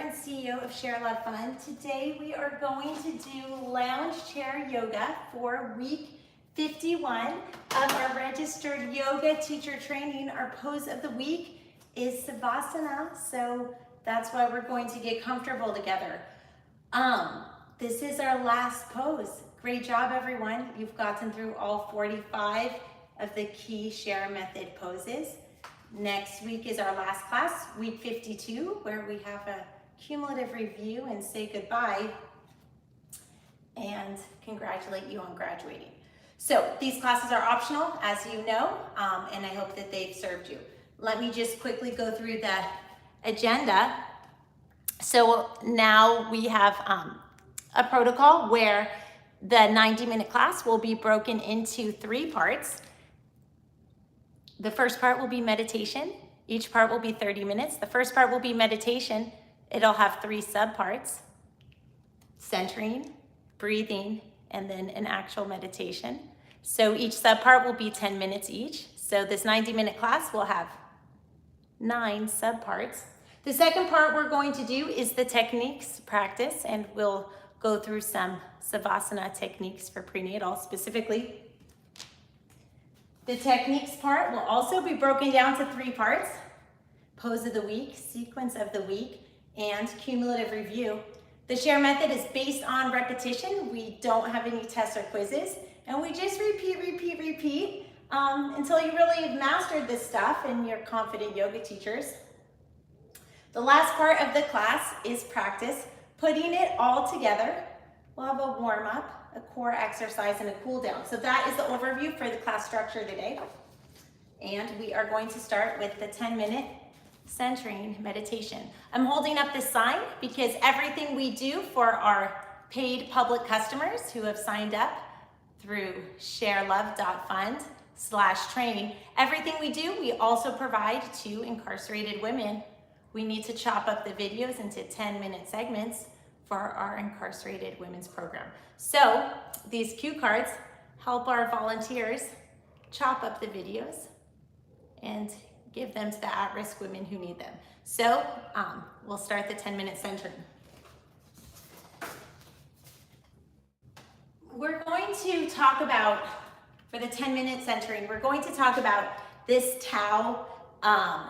and CEO of ShareLove.Fund. Today we are going to do lounge chair yoga for week 51 of our registered yoga teacher training. Our pose of the week is Savasana, so that's why we're going to get comfortable together. This is our last pose. Great job, everyone. You've gotten through all 45 of the key share method poses. Next week is our last class, week 52, where we have a cumulative review and say goodbye and congratulate you on graduating. So these classes are optional, as you know, and I hope that they've served you. Let me just quickly go through the agenda. So now we have a protocol where the 90-minute class will be broken into 3 parts. The first part will be meditation. Each part will be 30 minutes. The first part will be meditation. It'll have 3 subparts: centering, breathing, and then an actual meditation. So each subpart will be 10 minutes each. So this 90-minute class will have 9 subparts. The second part we're going to do is the techniques practice, and we'll go through some Savasana techniques for prenatal specifically. The techniques part will also be broken down to 3 parts: pose of the week, sequence of the week, and cumulative review. The share method is based on repetition. We don't have any tests or quizzes, and we just repeat until you really have mastered this stuff and you're confident yoga teachers. The last part of the class is practice, putting it all together. We'll have a warm-up, a core exercise, and a cool down. So that is the overview for the class structure today. And we are going to start with the 10-minute centering meditation. I'm holding up this sign because everything we do for our paid public customers who have signed up through ShareLove.Fund/training, everything we do, we also provide to incarcerated women. We need to chop up the videos into 10-minute segments for our incarcerated women's program. So these cue cards help our volunteers chop up the videos and give them to the at-risk women who need them. So we'll start the 10-minute centering. We're going to talk about, for the 10-minute centering, we're going to talk about this Tao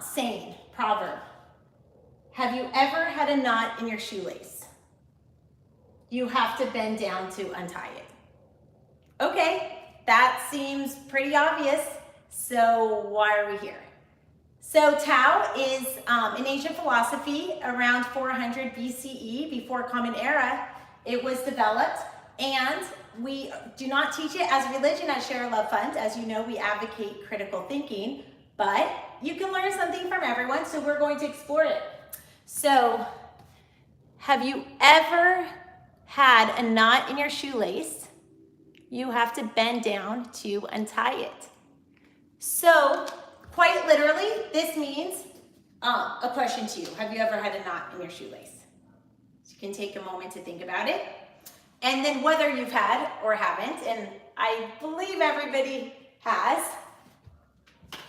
saying, proverb. Have you ever had a knot in your shoelace? You have to bend down to untie it. Okay, that seems pretty obvious. So why are we here? So Tao is an ancient philosophy around 400 BCE, before Common Era. It was developed, and we do not teach it as religion at ShareLove.Fund. As you know, we advocate critical thinking, but you can learn something from everyone, so we're going to explore it. So, have you ever had a knot in your shoelace? You have to bend down to untie it. So, quite literally, this means a question to you. Have you ever had a knot in your shoelace? So you can take a moment to think about it. And then whether you've had or haven't, and I believe everybody has,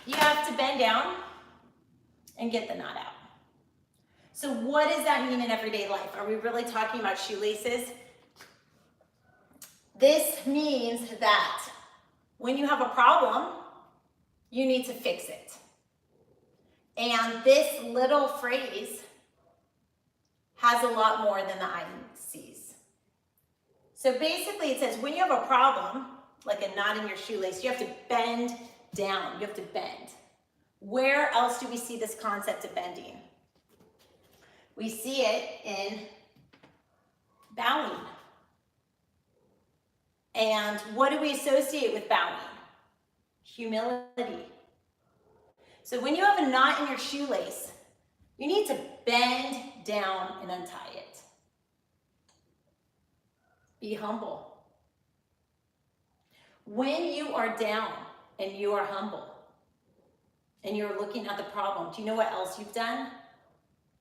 you have to bend down and get the knot out. So what does that mean in everyday life? Are we really talking about shoelaces? This means that when you have a problem, you need to fix it. And this little phrase has a lot more than the eye sees. So basically it says when you have a problem, like a knot in your shoelace, you have to bend down, you have to bend. Where else do we see this concept of bending? We see it in bowing. And what do we associate with bowing? Humility. So when you have a knot in your shoelace, you need to bend down and untie it. Be humble. When you are down and you are humble and you're looking at the problem, do you know what else you've done?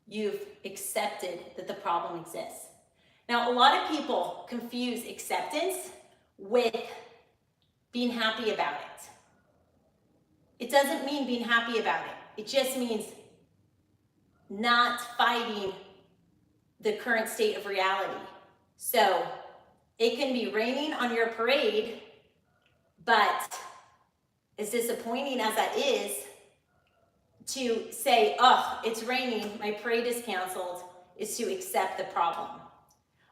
You've accepted that the problem exists. Now, a lot of people confuse acceptance with being happy about it. It doesn't mean being happy about it. It just means not fighting the current state of reality. So it can be raining on your parade, but as disappointing as that is, to say, oh, it's raining, my parade is canceled, is to accept the problem.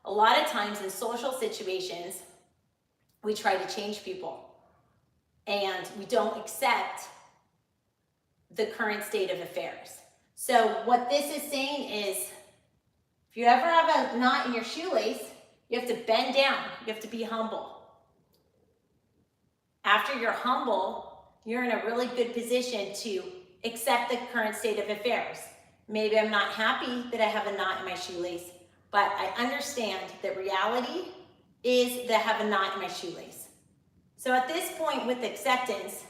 A lot of times in social situations, we try to change people and we don't accept the current state of affairs. So what this is saying is, if you ever have a knot in your shoelace, you have to bend down, you have to be humble. After you're humble, you're in a really good position to accept the current state of affairs. Maybe I'm not happy that I have a knot in my shoelace, but I understand that reality is that I have a knot in my shoelace. So at this point with acceptance,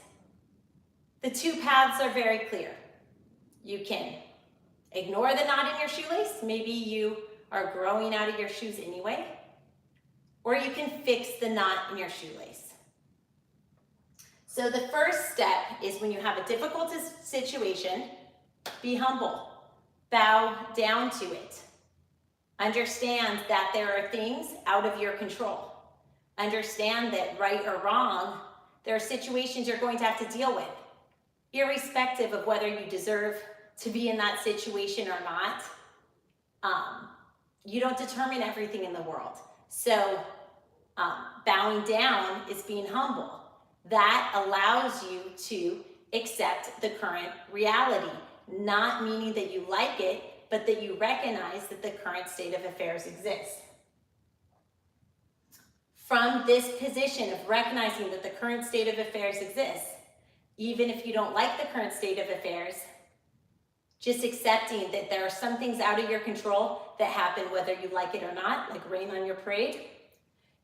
the two paths are very clear. You can ignore the knot in your shoelace. Maybe you are growing out of your shoes anyway. Or you can fix the knot in your shoelace. So the first step is when you have a difficult situation, be humble. Bow down to it. Understand that there are things out of your control. Understand that right or wrong, there are situations you're going to have to deal with, irrespective of whether you deserve to be in that situation or not. You don't determine everything in the world. So bowing down is being humble. That allows you to accept the current reality, not meaning that you like it, but that you recognize that the current state of affairs exists. From this position of recognizing that the current state of affairs exists, even if you don't like the current state of affairs, just accepting that there are some things out of your control that happen whether you like it or not, like rain on your parade.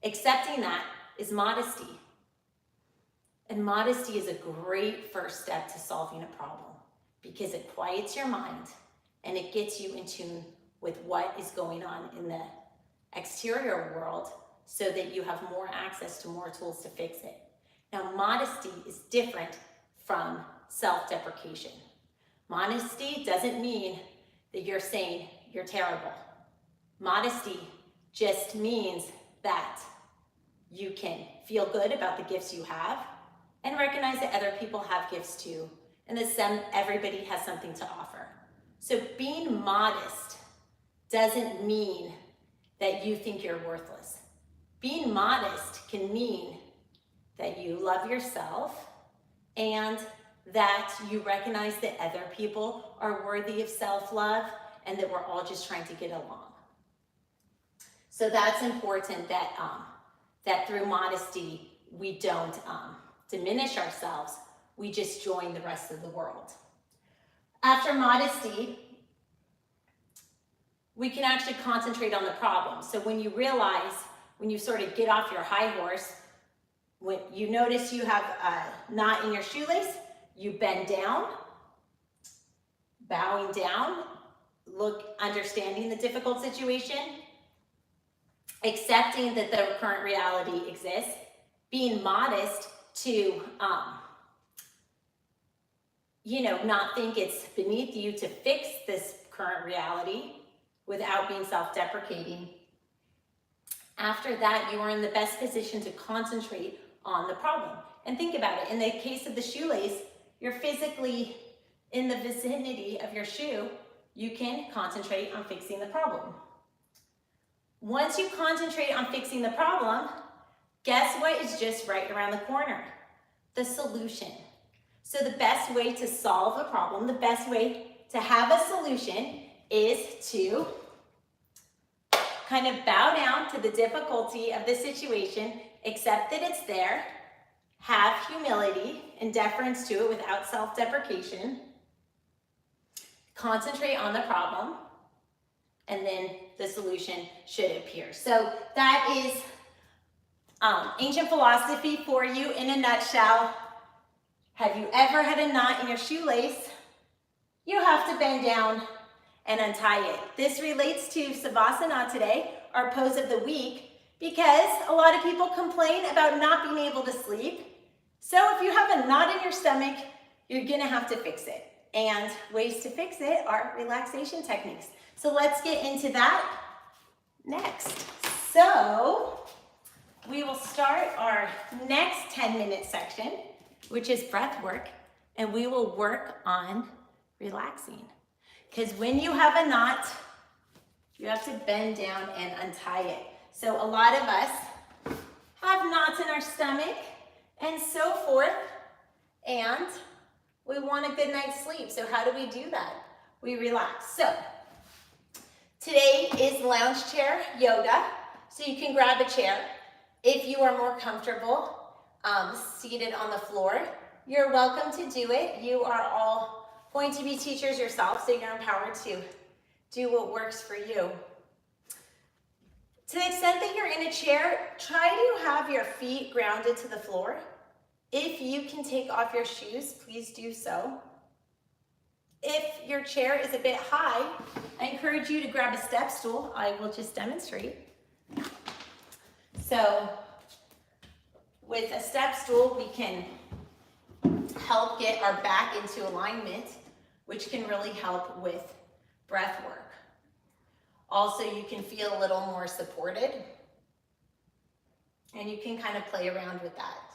Accepting that is modesty. And modesty is a great first step to solving a problem because it quiets your mind and it gets you in tune with what is going on in the exterior world so that you have more access to more tools to fix it. Now, modesty is different from self-deprecation. Modesty doesn't mean that you're saying you're terrible. Modesty just means that you can feel good about the gifts you have and recognize that other people have gifts too, and that everybody has something to offer. So being modest doesn't mean that you think you're worthless. Being modest can mean that you love yourself and that you recognize that other people are worthy of self-love and that we're all just trying to get along. So that's important that, that through modesty, we don't diminish ourselves, we just join the rest of the world. After modesty, we can actually concentrate on the problem. So when you realize, when you sort of get off your high horse, when you notice you have a knot in your shoelace, you bend down, bowing down, understanding the difficult situation, accepting that the current reality exists, being modest to, not think it's beneath you to fix this current reality without being self-deprecating. After that, you are in the best position to concentrate on the problem. And think about it, in the case of the shoelace, you're physically in the vicinity of your shoe, you can concentrate on fixing the problem. Once you concentrate on fixing the problem, guess what is just right around the corner? The solution. So the best way to solve a problem, the best way to have a solution is to kind of bow down to the difficulty of the situation, accept that it's there, have humility and deference to it without self-deprecation, concentrate on the problem, and then the solution should appear. So that is ancient philosophy for you in a nutshell. Have you ever had a knot in your shoelace? You have to bend down and untie it. This relates to Savasana Not today, our pose of the week, because a lot of people complain about not being able to sleep. So if you have a knot in your stomach, you're gonna have to fix it. And ways to fix it are relaxation techniques. So let's get into that. next. So we will start our next 10-minute section, which is breath work, and we will work on relaxing. Because when you have a knot, you have to bend down and untie it. So a lot of us have knots in our stomach and so forth, and we want a good night's sleep. So how do we do that? We relax. So today is lounge chair yoga, so you can grab a chair. If you are more comfortable seated on the floor, you're welcome to do it. You are all going to be teachers yourself, so you're empowered to do what works for you. To the extent that you're in a chair, try to have your feet grounded to the floor. If you can take off your shoes, please do so. If your chair is a bit high, I encourage you to grab a step stool. I will just demonstrate. So with a step stool, we can help get our back into alignment, which can really help with breath work. Also, you can feel a little more supported, and you can kind of play around with that.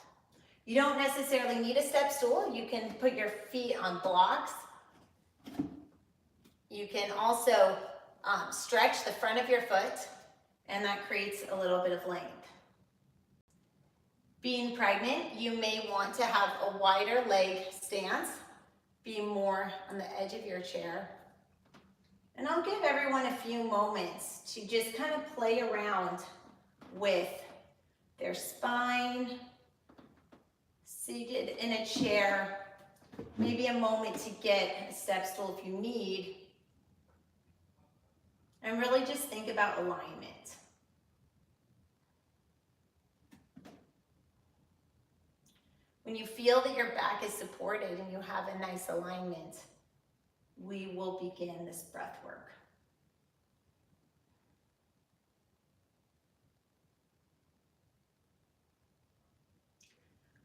You don't necessarily need a step stool. You can put your feet on blocks. You can also stretch the front of your foot, and that creates a little bit of length. Being pregnant, you may want to have a wider leg stance, be more on the edge of your chair. And I'll give everyone a few moments to just kind of play around with their spine, seated in a chair, maybe a moment to get a step stool if you need, and really just think about alignment. When you feel that your back is supported and you have a nice alignment, we will begin this breath work.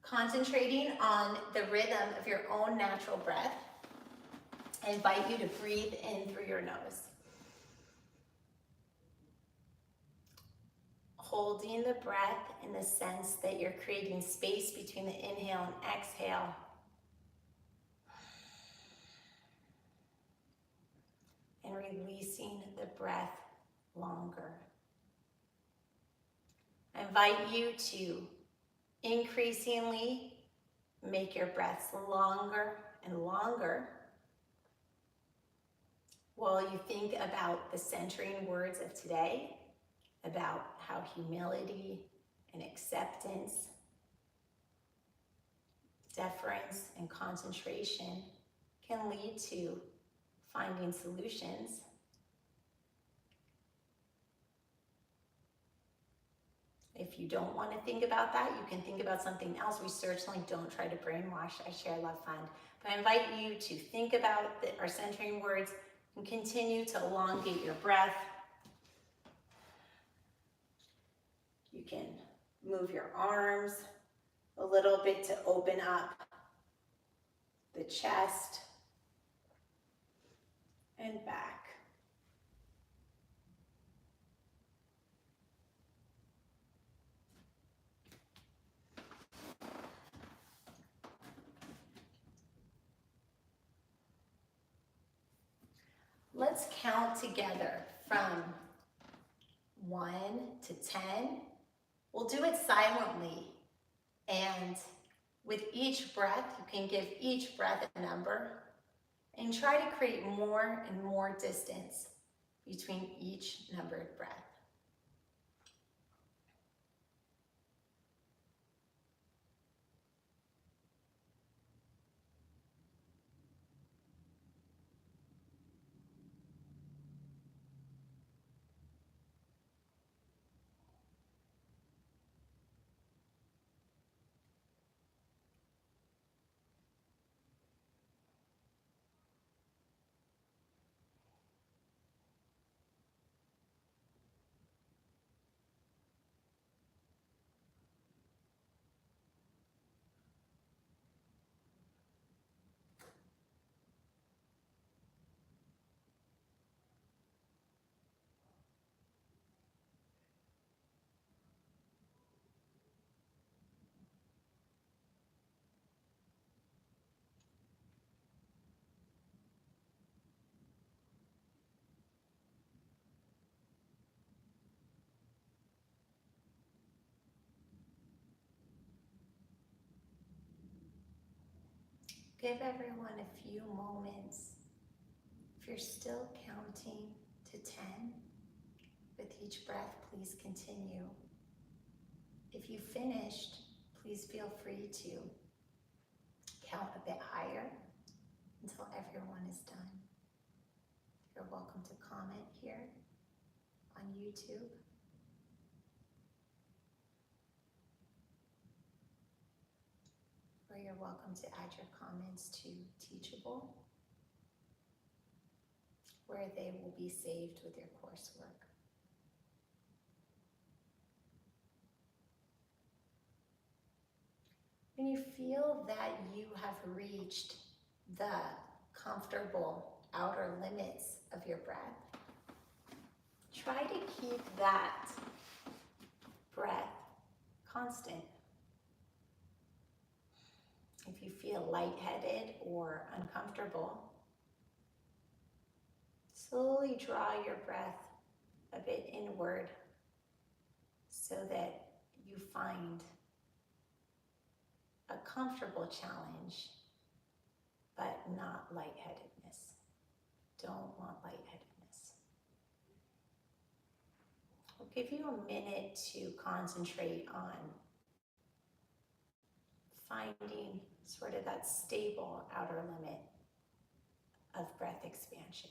Concentrating on the rhythm of your own natural breath, I invite you to breathe in through your nose. Holding the breath in the sense that you're creating space between the inhale and exhale. And releasing the breath longer. I invite you to increasingly make your breaths longer and longer while you think about the centering words of today, about how humility and acceptance, deference and concentration can lead to finding solutions. If you don't want to think about that, you can think about something else. We certainly don't try to brainwash at ShareLove.Fund. But I invite you to think about our centering words and continue to elongate your breath. You can move your arms a little bit to open up the chest and back. Let's count together from 1 to 10. We'll do it silently, and with each breath, you can give each breath a number and try to create more and more distance between each numbered breath. Give everyone a few moments. If you're still counting to 10, with each breath, please continue. If you finished, please feel free to count a bit higher until everyone is done. You're welcome to comment here on YouTube. Or you're welcome to add your comments to Teachable, where they will be saved with your coursework. When you feel that you have reached the comfortable outer limits of your breath, try to keep that breath constant. If you feel lightheaded or uncomfortable, slowly draw your breath a bit inward so that you find a comfortable challenge, but not lightheadedness. Don't want lightheadedness. I'll give you a minute to concentrate on finding sort of that stable outer limit of breath expansion.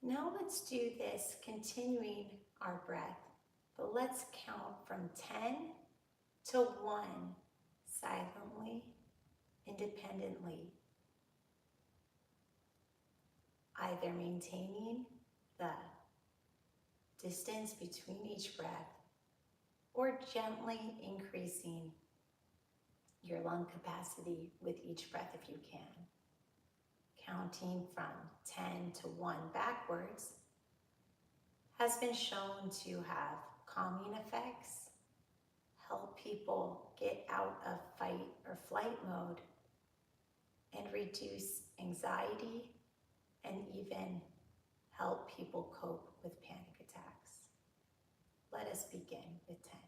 Now let's do this, continuing our breath, but let's count from 10 to 1 silently, independently, either maintaining the distance between each breath or gently increasing your lung capacity with each breath if you can. Counting from 10 to 1 backwards has been shown to have calming effects, help people get out of fight or flight mode, and reduce anxiety, and even help people cope with panic attacks. Let us begin with 10.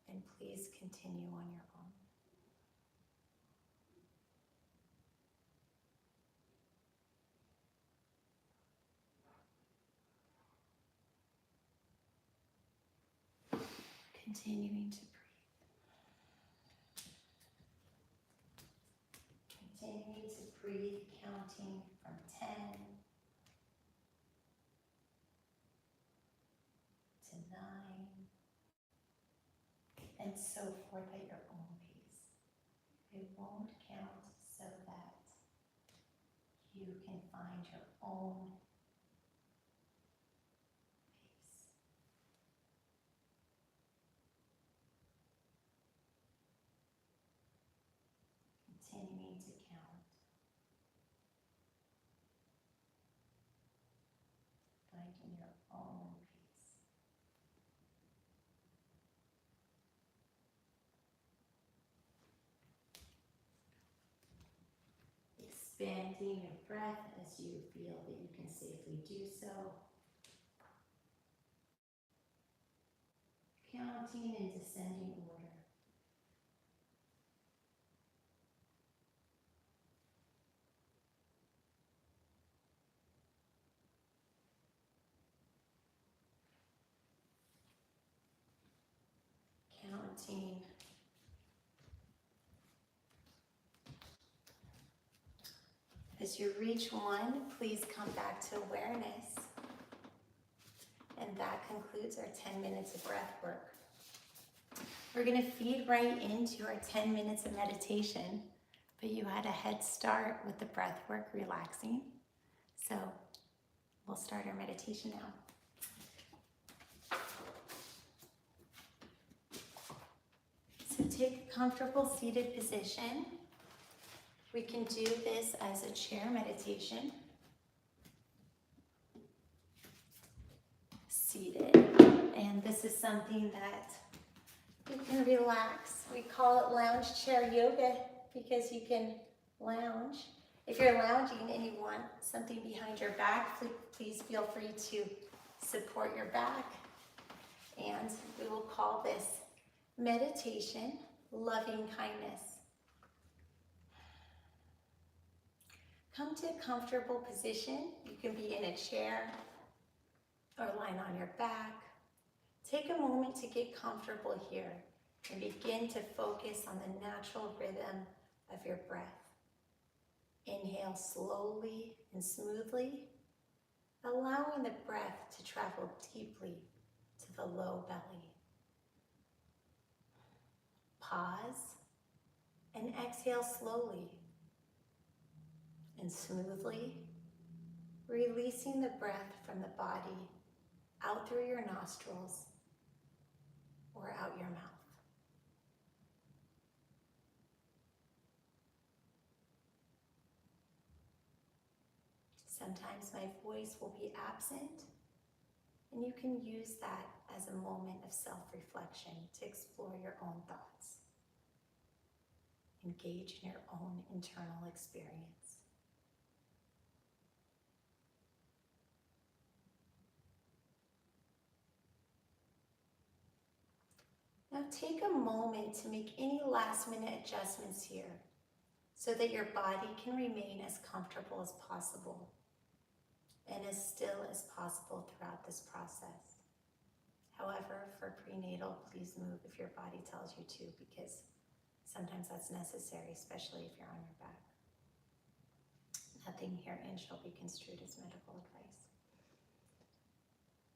And please continue on your own. Continuing to breathe. Continuing to breathe, counting from 10 to 9, and so forth at your own pace. It won't count so that you can find your own pace. Continuing to count. Finding your own pace. Expanding your breath as you feel that you can safely do so. Counting in descending order. Counting As you reach one, please come back to awareness. And that concludes our 10 minutes of breath work. We're going to feed right into our 10 minutes of meditation, but you had a head start with the breath work relaxing. So we'll start our meditation now. So take a comfortable seated position. We can do this as a chair meditation. Seated. And this is something that you can relax. We call it lounge chair yoga because you can lounge. If you're lounging and you want something behind your back, please feel free to support your back. And we will call this meditation, loving kindness. Come to a comfortable position. You can be in a chair or lying on your back. Take a moment to get comfortable here and begin to focus on the natural rhythm of your breath. Inhale slowly and smoothly, allowing the breath to travel deeply to the low belly. Pause and exhale slowly and smoothly, releasing the breath from the body out through your nostrils or out your mouth. Sometimes my voice will be absent, and you can use that as a moment of self-reflection to explore your own thoughts. Engage in your own internal experience. Now take a moment to make any last-minute adjustments here so that your body can remain as comfortable as possible and as still as possible throughout this process. However, for prenatal, please move if your body tells you to, because sometimes that's necessary, especially if you're on your back. Nothing herein shall be construed as medical advice.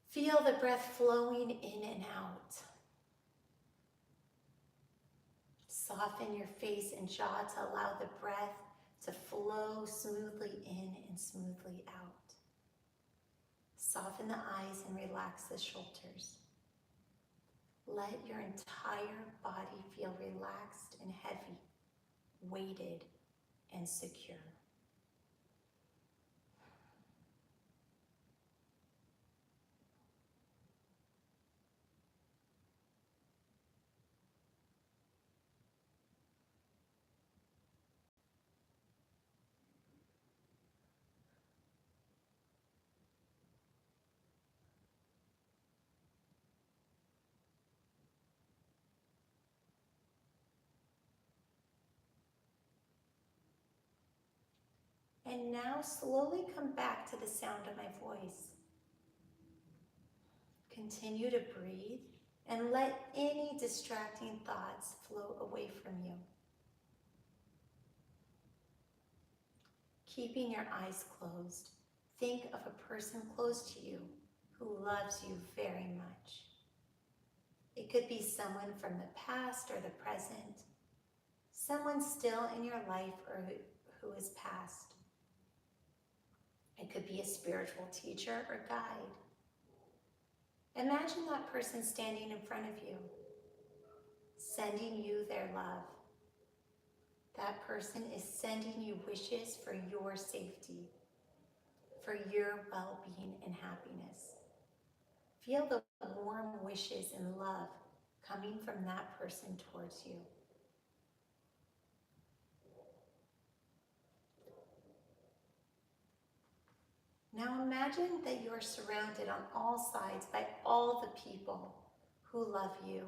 Feel the breath flowing in and out. Soften your face and jaw to allow the breath to flow smoothly in and smoothly out. Soften the eyes and relax the shoulders. Let your entire body feel relaxed and heavy, weighted and secure. And now slowly come back to the sound of my voice. Continue to breathe and let any distracting thoughts flow away from you. Keeping your eyes closed, think of a person close to you who loves you very much. It could be someone from the past or the present, someone still in your life or who is past. It could be a spiritual teacher or guide. Imagine that person standing in front of you, sending you their love. That person is sending you wishes for your safety, for your well-being and happiness. Feel the warm wishes and love coming from that person towards you. Now imagine that you are surrounded on all sides by all the people who love you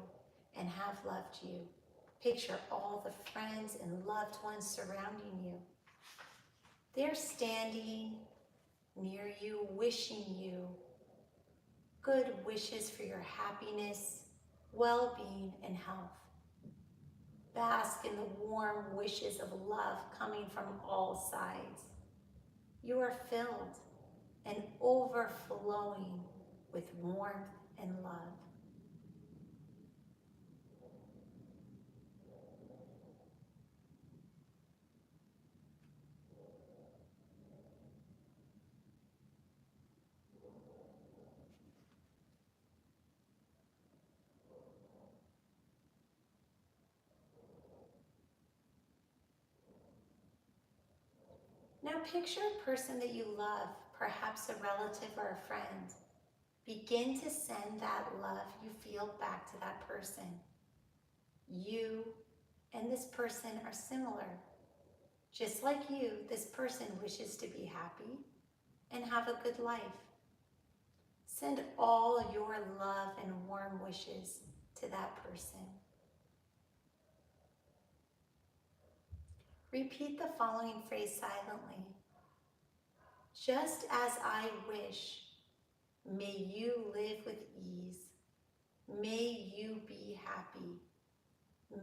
and have loved you. Picture all the friends and loved ones surrounding you. They're standing near you, wishing you good wishes for your happiness, well-being, and health. Bask in the warm wishes of love coming from all sides. You are filled and overflowing with warmth and love. Now picture a person that you love, perhaps a relative or a friend. Begin to send that love you feel back to that person. You and this person are similar. Just like you, this person wishes to be happy and have a good life. Send all your love and warm wishes to that person. Repeat the following phrase silently. Just as I wish, may you live with ease. May you be happy.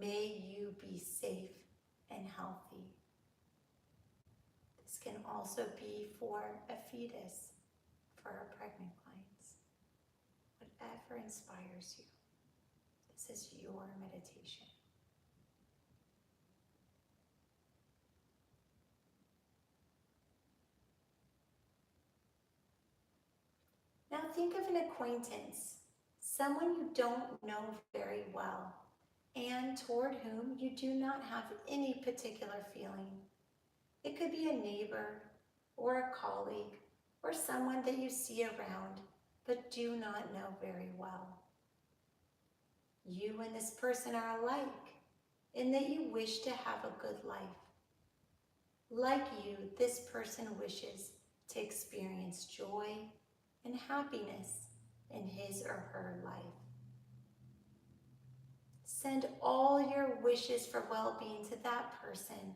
May you be safe and healthy. This can also be for a fetus, for our pregnant clients. Whatever inspires you. This is your meditation. Now think of an acquaintance, someone you don't know very well, and toward whom you do not have any particular feeling. It could be a neighbor, or a colleague, or someone that you see around, but do not know very well. You and this person are alike, in that you wish to have a good life. Like you, this person wishes to experience joy and happiness in his or her life. Send all your wishes for well-being to that person,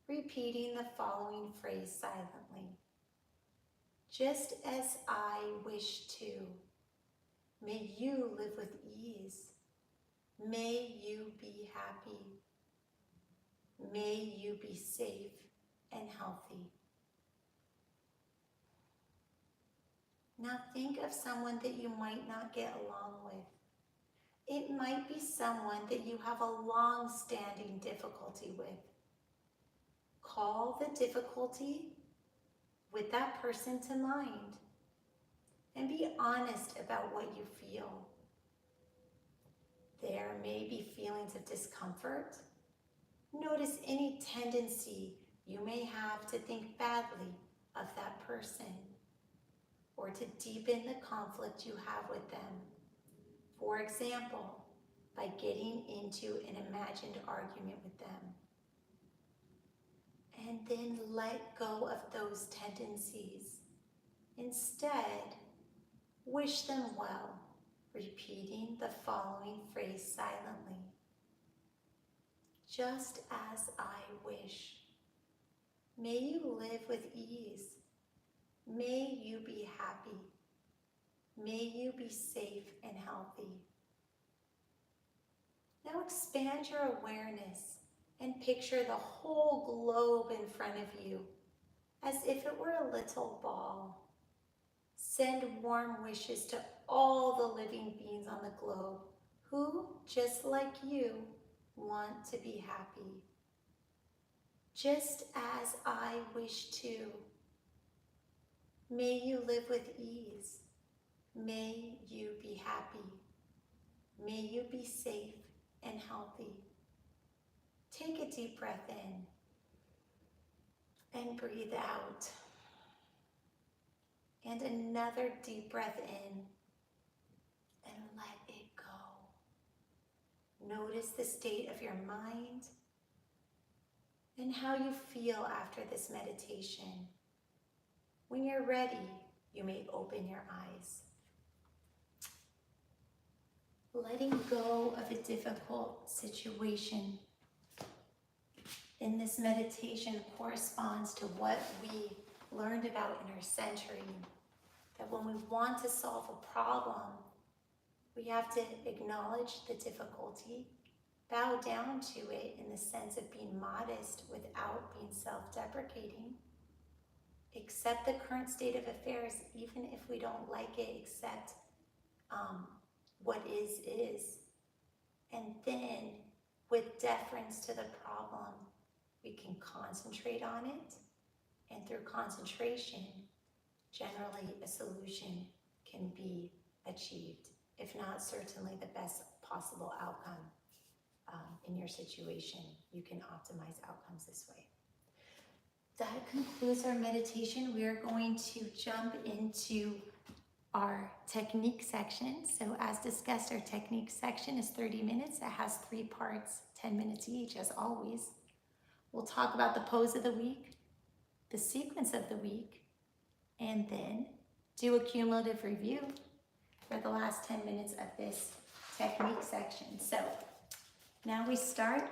repeating the following phrase silently. Just as I wish to, may you live with ease. May you be happy. May you be safe and healthy. Now think of someone that you might not get along with. It might be someone that you have a long-standing difficulty with. Call the difficulty with that person to mind and be honest about what you feel. There may be feelings of discomfort. Notice any tendency you may have to think badly of that person or to deepen the conflict you have with them. For example, by getting into an imagined argument with them. And then let go of those tendencies. Instead, wish them well, repeating the following phrase silently. Just as I wish. May you live with ease. May you be happy. May you be safe and healthy. Now expand your awareness and picture the whole globe in front of you as if it were a little ball. Send warm wishes to all the living beings on the globe who, just like you, want to be happy. Just as I wish to. May you live with ease. May you be happy. May you be safe and healthy. Take a deep breath in and breathe out. And another deep breath in and let it go. Notice the state of your mind and how you feel after this meditation. When you're ready, you may open your eyes. Letting go of a difficult situation in this meditation corresponds to what we learned about in our centering, that when we want to solve a problem, we have to acknowledge the difficulty, bow down to it in the sense of being modest without being self-deprecating, accept the current state of affairs, even if we don't like it, accept what is. And then with deference to the problem, we can concentrate on it. And through concentration, generally a solution can be achieved, if not certainly the best possible outcome in your situation. You can optimize outcomes this way. That concludes our meditation. We are going to jump into our technique section. So as discussed, our technique section is 30 minutes. It has 3 parts, 10 minutes each, as always. We'll talk about the pose of the week, the sequence of the week, and then do a cumulative review for the last 10 minutes of this technique section. So now we start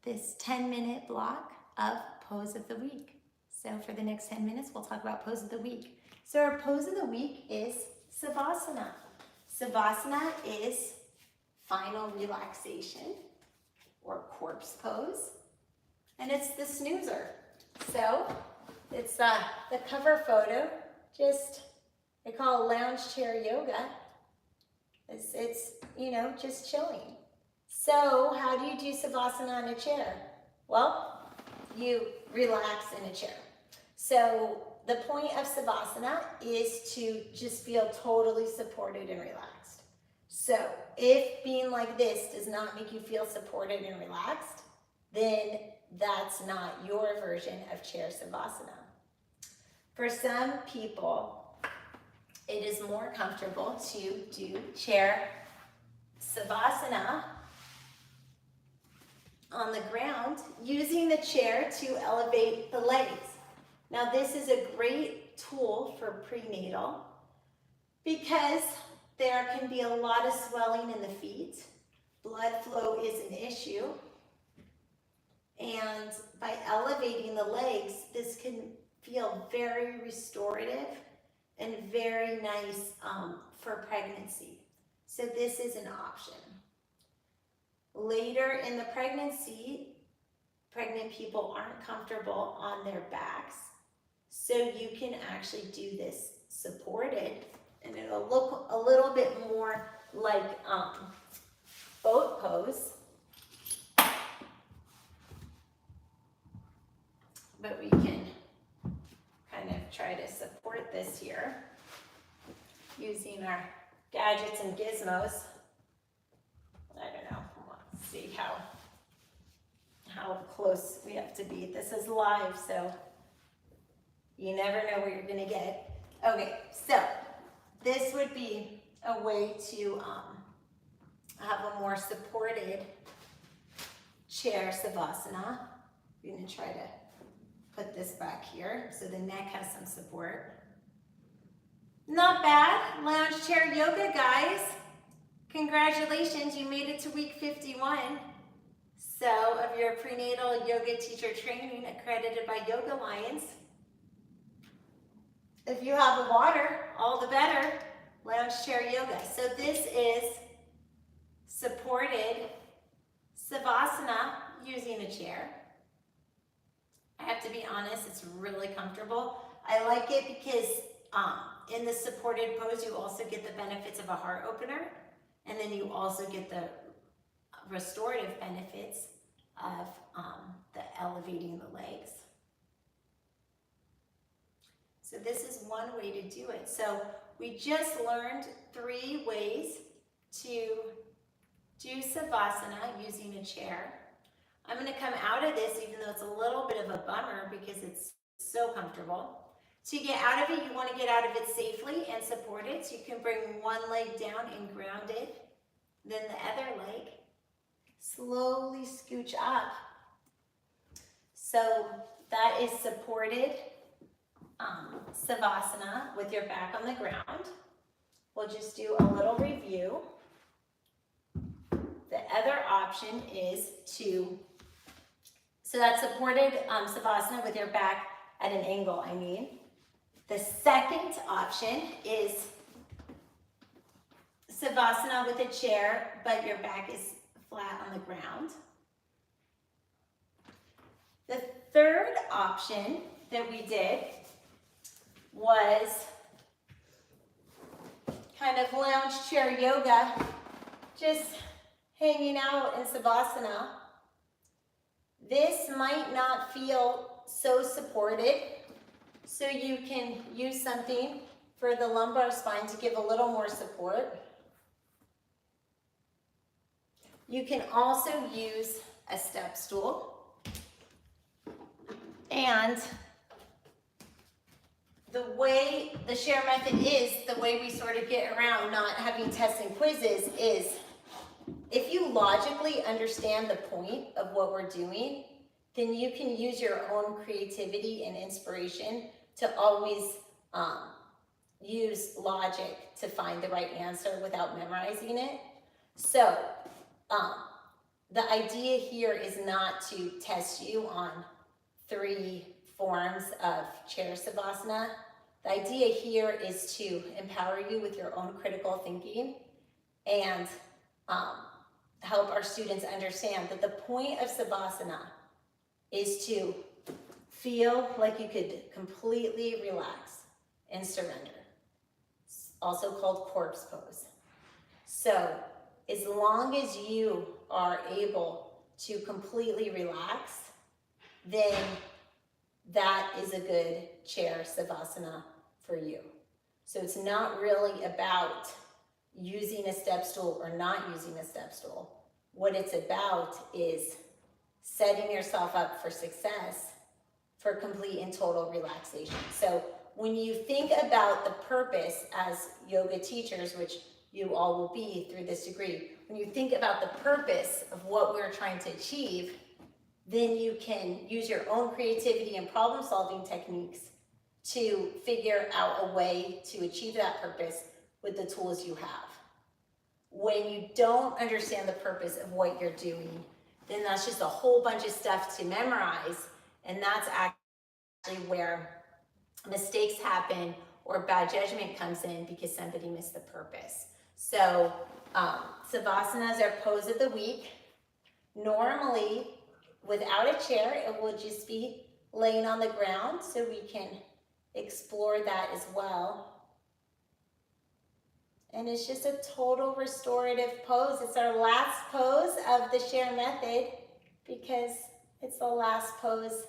this 10-minute block of pose of the week. So for the next 10 minutes, we'll talk about pose of the week. So our pose of the week is Savasana. Savasana is final relaxation or corpse pose, and it's the snoozer. So it's the cover photo, they call it lounge chair yoga. It's you know, just chilling. So how do you do Savasana on a chair? Well, you relax in a chair. So the point of Savasana is to just feel totally supported and relaxed. So if being like this does not make you feel supported and relaxed, then that's not your version of chair Savasana. For some people, it is more comfortable to do chair Savasana on the ground using the chair to elevate the legs. Now this is a great tool for prenatal because there can be a lot of swelling in the feet. Blood flow is an issue. And by elevating the legs, this can feel very restorative and very nice for pregnancy. So this is an option. Later in the pregnancy, pregnant people aren't comfortable on their backs. So you can actually do this supported, and it'll look a little bit more like boat pose. But we can kind of try to support this here using our gadgets and gizmos. I don't know, let's see how close we have to be. This is live, so you never know what you're gonna get. Okay, so this would be a way to have a more supported chair Savasana. We're gonna try to put this back here so the neck has some support. Not bad, lounge chair yoga, guys. Congratulations, you made it to week 51. So of your prenatal yoga teacher training accredited by Yoga Lions. If you have water, all the better. Lounge chair yoga. So this is supported Savasana using a chair. I have to be honest, it's really comfortable. I like it because in the supported pose, you also get the benefits of a heart opener, and then you also get the restorative benefits of the elevating the legs. So this is one way to do it. So we just learned 3 ways to do Savasana using a chair. I'm going to come out of this, even though it's a little bit of a bummer because it's so comfortable. To get out of it, you want to get out of it safely and supported. So you can bring one leg down and ground it. Then the other leg, slowly scooch up. So that is supported Savasana with your back on the ground. We'll just do a little review. The other option is so that's supported Savasana with your back at an angle, The second option is Savasana with a chair, but your back is flat on the ground. The third option that we did was kind of lounge chair yoga, just hanging out in Savasana. This might not feel so supported, so you can use something for the lumbar spine to give a little more support. You can also use a step stool. And the way the share method is, the way we sort of get around not having tests and quizzes is, if you logically understand the point of what we're doing, then you can use your own creativity and inspiration to always use logic to find the right answer without memorizing it. So the idea here is not to test you on 3 forms of chair Savasana. The idea here is to empower you with your own critical thinking and help our students understand that the point of Savasana is to feel like you could completely relax and surrender. It's also called corpse pose. So as long as you are able to completely relax, then that is a good chair Savasana for you. So it's not really about using a step stool or not using a step stool. What it's about is setting yourself up for success for complete and total relaxation. So when you think about the purpose as yoga teachers, which you all will be through this degree, when you think about the purpose of what we're trying to achieve, then you can use your own creativity and problem-solving techniques to figure out a way to achieve that purpose with the tools you have. When you don't understand the purpose of what you're doing, then that's just a whole bunch of stuff to memorize, and that's actually where mistakes happen or bad judgment comes in because somebody missed the purpose. So Savasana is our pose of the week. Normally, without a chair, it will just be laying on the ground, so we can explore that as well. And it's just a total restorative pose. It's our last pose of the share method because it's the last pose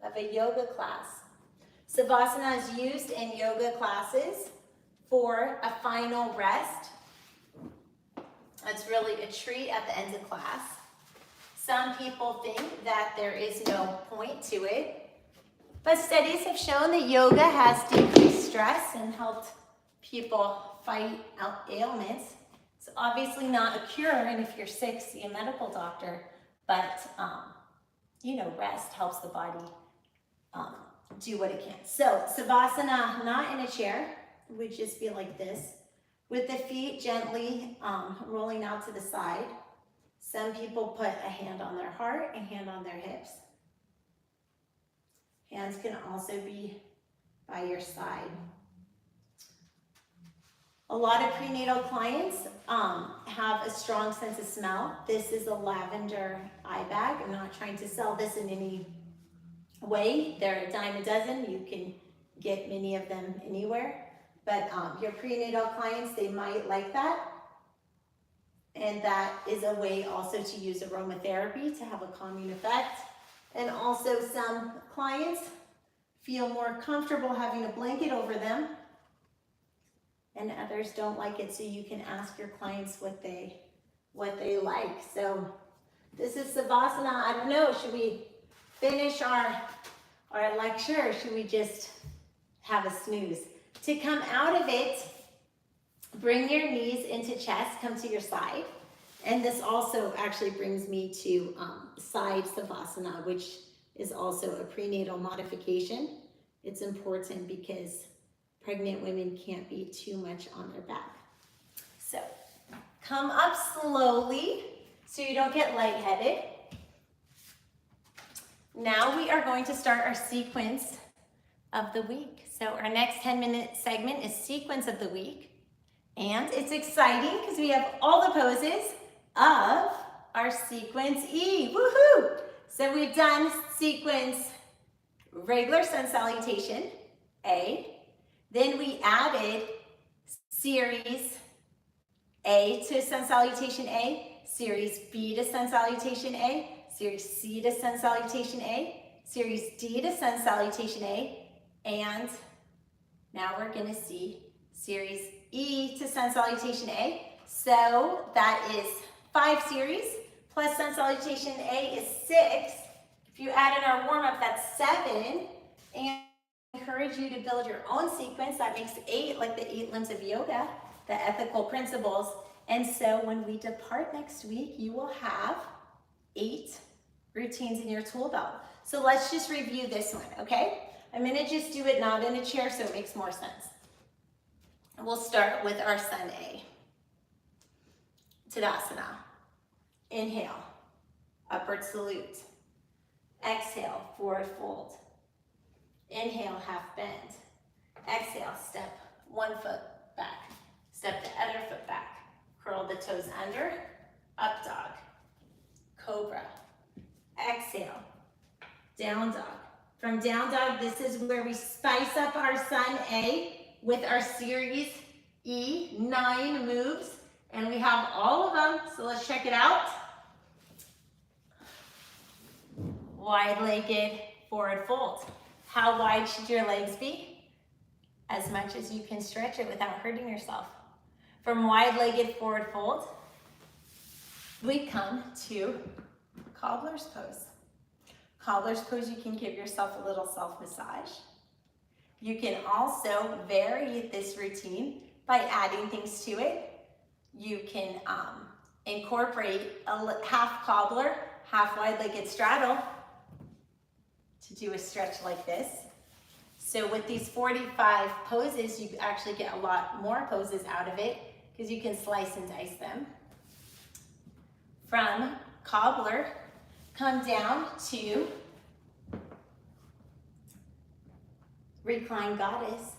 of a yoga class. Savasana is used in yoga classes for a final rest. It's really a treat at the end of class. Some people think that there is no point to it, but studies have shown that yoga has decreased stress and helped people fight out ailments. It's obviously not a cure, and if you're sick, see a medical doctor, but rest helps the body do what it can. So Savasana, not in a chair, would just be like this, with the feet gently rolling out to the side. Some people put a hand on their heart, a hand on their hips. Hands can also be by your side. A lot of prenatal clients have a strong sense of smell. This is a lavender eye bag. I'm not trying to sell this in any way. They're a dime a dozen. You can get many of them anywhere. But your prenatal clients, they might like that. And that is a way also to use aromatherapy to have a calming effect. And also some clients feel more comfortable having a blanket over them, and others don't like it, so you can ask your clients what they like. So this is Savasana. I don't know, should we finish our lecture, or should we just have a snooze? To come out of it, bring your knees into chest, come to your side. And this also actually brings me to side Savasana, which is also a prenatal modification. It's important because pregnant women can't be too much on their back. So come up slowly so you don't get lightheaded. Now we are going to start our sequence of the week. So our next 10-minute segment is sequence of the week. And it's exciting because we have all the poses of our sequence E. Woohoo! So we've done sequence regular sun salutation, A. Then we added series A to sun salutation A, series B to sun salutation A, series C to sun salutation A, series D to sun salutation A, and now we're going to see series E to sun salutation A. So that is 5 series plus sun salutation A is 6. If you add in our warm-up, that's 7. And I encourage you to build your own sequence. That makes 8, like the 8 limbs of yoga, the ethical principles. And so when we depart next week, you will have 8 routines in your tool belt. So let's just review this one, okay? I'm gonna just do it not in a chair so it makes more sense. We'll start with our sun A. Tadasana. Inhale, upward salute. Exhale, forward fold. Inhale, half bend. Exhale, step one foot back. Step the other foot back. Curl the toes under. Up dog. Cobra. Exhale. Down dog. From down dog, this is where we spice up our sun A with our series E, 9 moves. And we have all of them, so let's check it out. Wide-legged forward fold. How wide should your legs be? As much as you can stretch it without hurting yourself. From wide-legged forward fold, we come to cobbler's pose. Cobbler's pose, you can give yourself a little self-massage. You can also vary this routine by adding things to it. You can incorporate a half cobbler, half wide-legged straddle to do a stretch like this. So with these 45 poses, you actually get a lot more poses out of it because you can slice and dice them. From cobbler, come down to reclined goddess.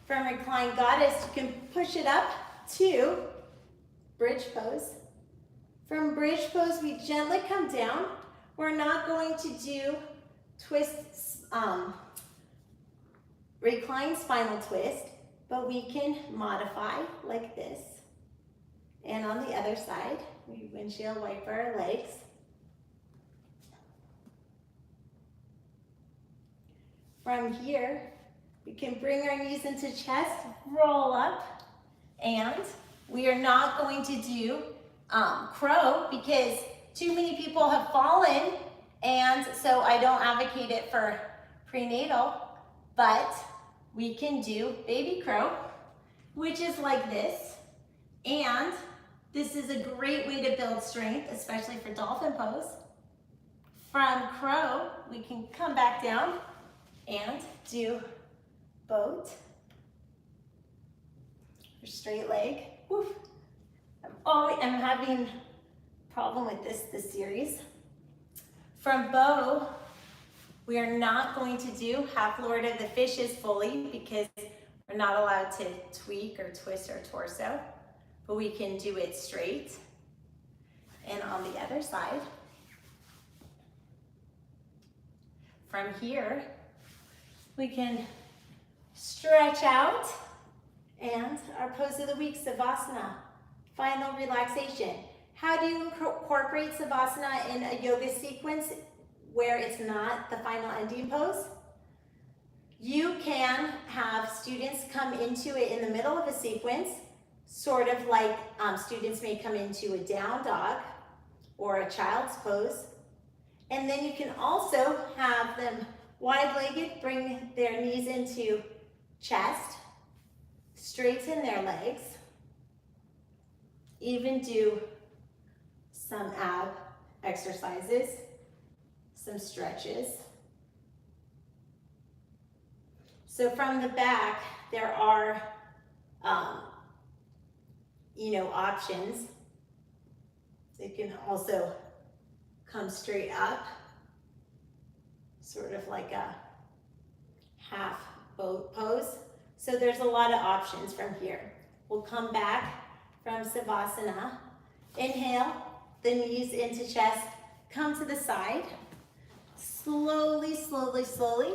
From reclined goddess, you can push it up to bridge pose. From bridge pose, we gently come down. We're not going to do twists, reclined spinal twist, but we can modify like this. And on the other side, we windshield wiper our legs. From here, we can bring our knees into chest, roll up, and we are not going to do crow because too many people have fallen, and so I don't advocate it for prenatal, but we can do baby crow, which is like this, and this is a great way to build strength, especially for dolphin pose. From crow, we can come back down and do boat, or straight leg. Woof. I'm having a problem with this series. From bow, we are not going to do half Lord of the Fishes fully because we're not allowed to tweak or twist our torso, but we can do it straight. And on the other side, from here, we can stretch out, and our pose of the week, Savasana, final relaxation. How do you incorporate Savasana in a yoga sequence where it's not the final ending pose? You can have students come into it in the middle of a sequence, sort of like students may come into a down dog or a child's pose. And then you can also have them wide-legged, bring their knees into chest, straighten their legs, even do some ab exercises, some stretches. So from the back, there are, options. It can also come straight up, sort of like a half boat pose. So there's a lot of options from here. We'll come back from Savasana. Inhale, the knees into chest, come to the side. Slowly, slowly, slowly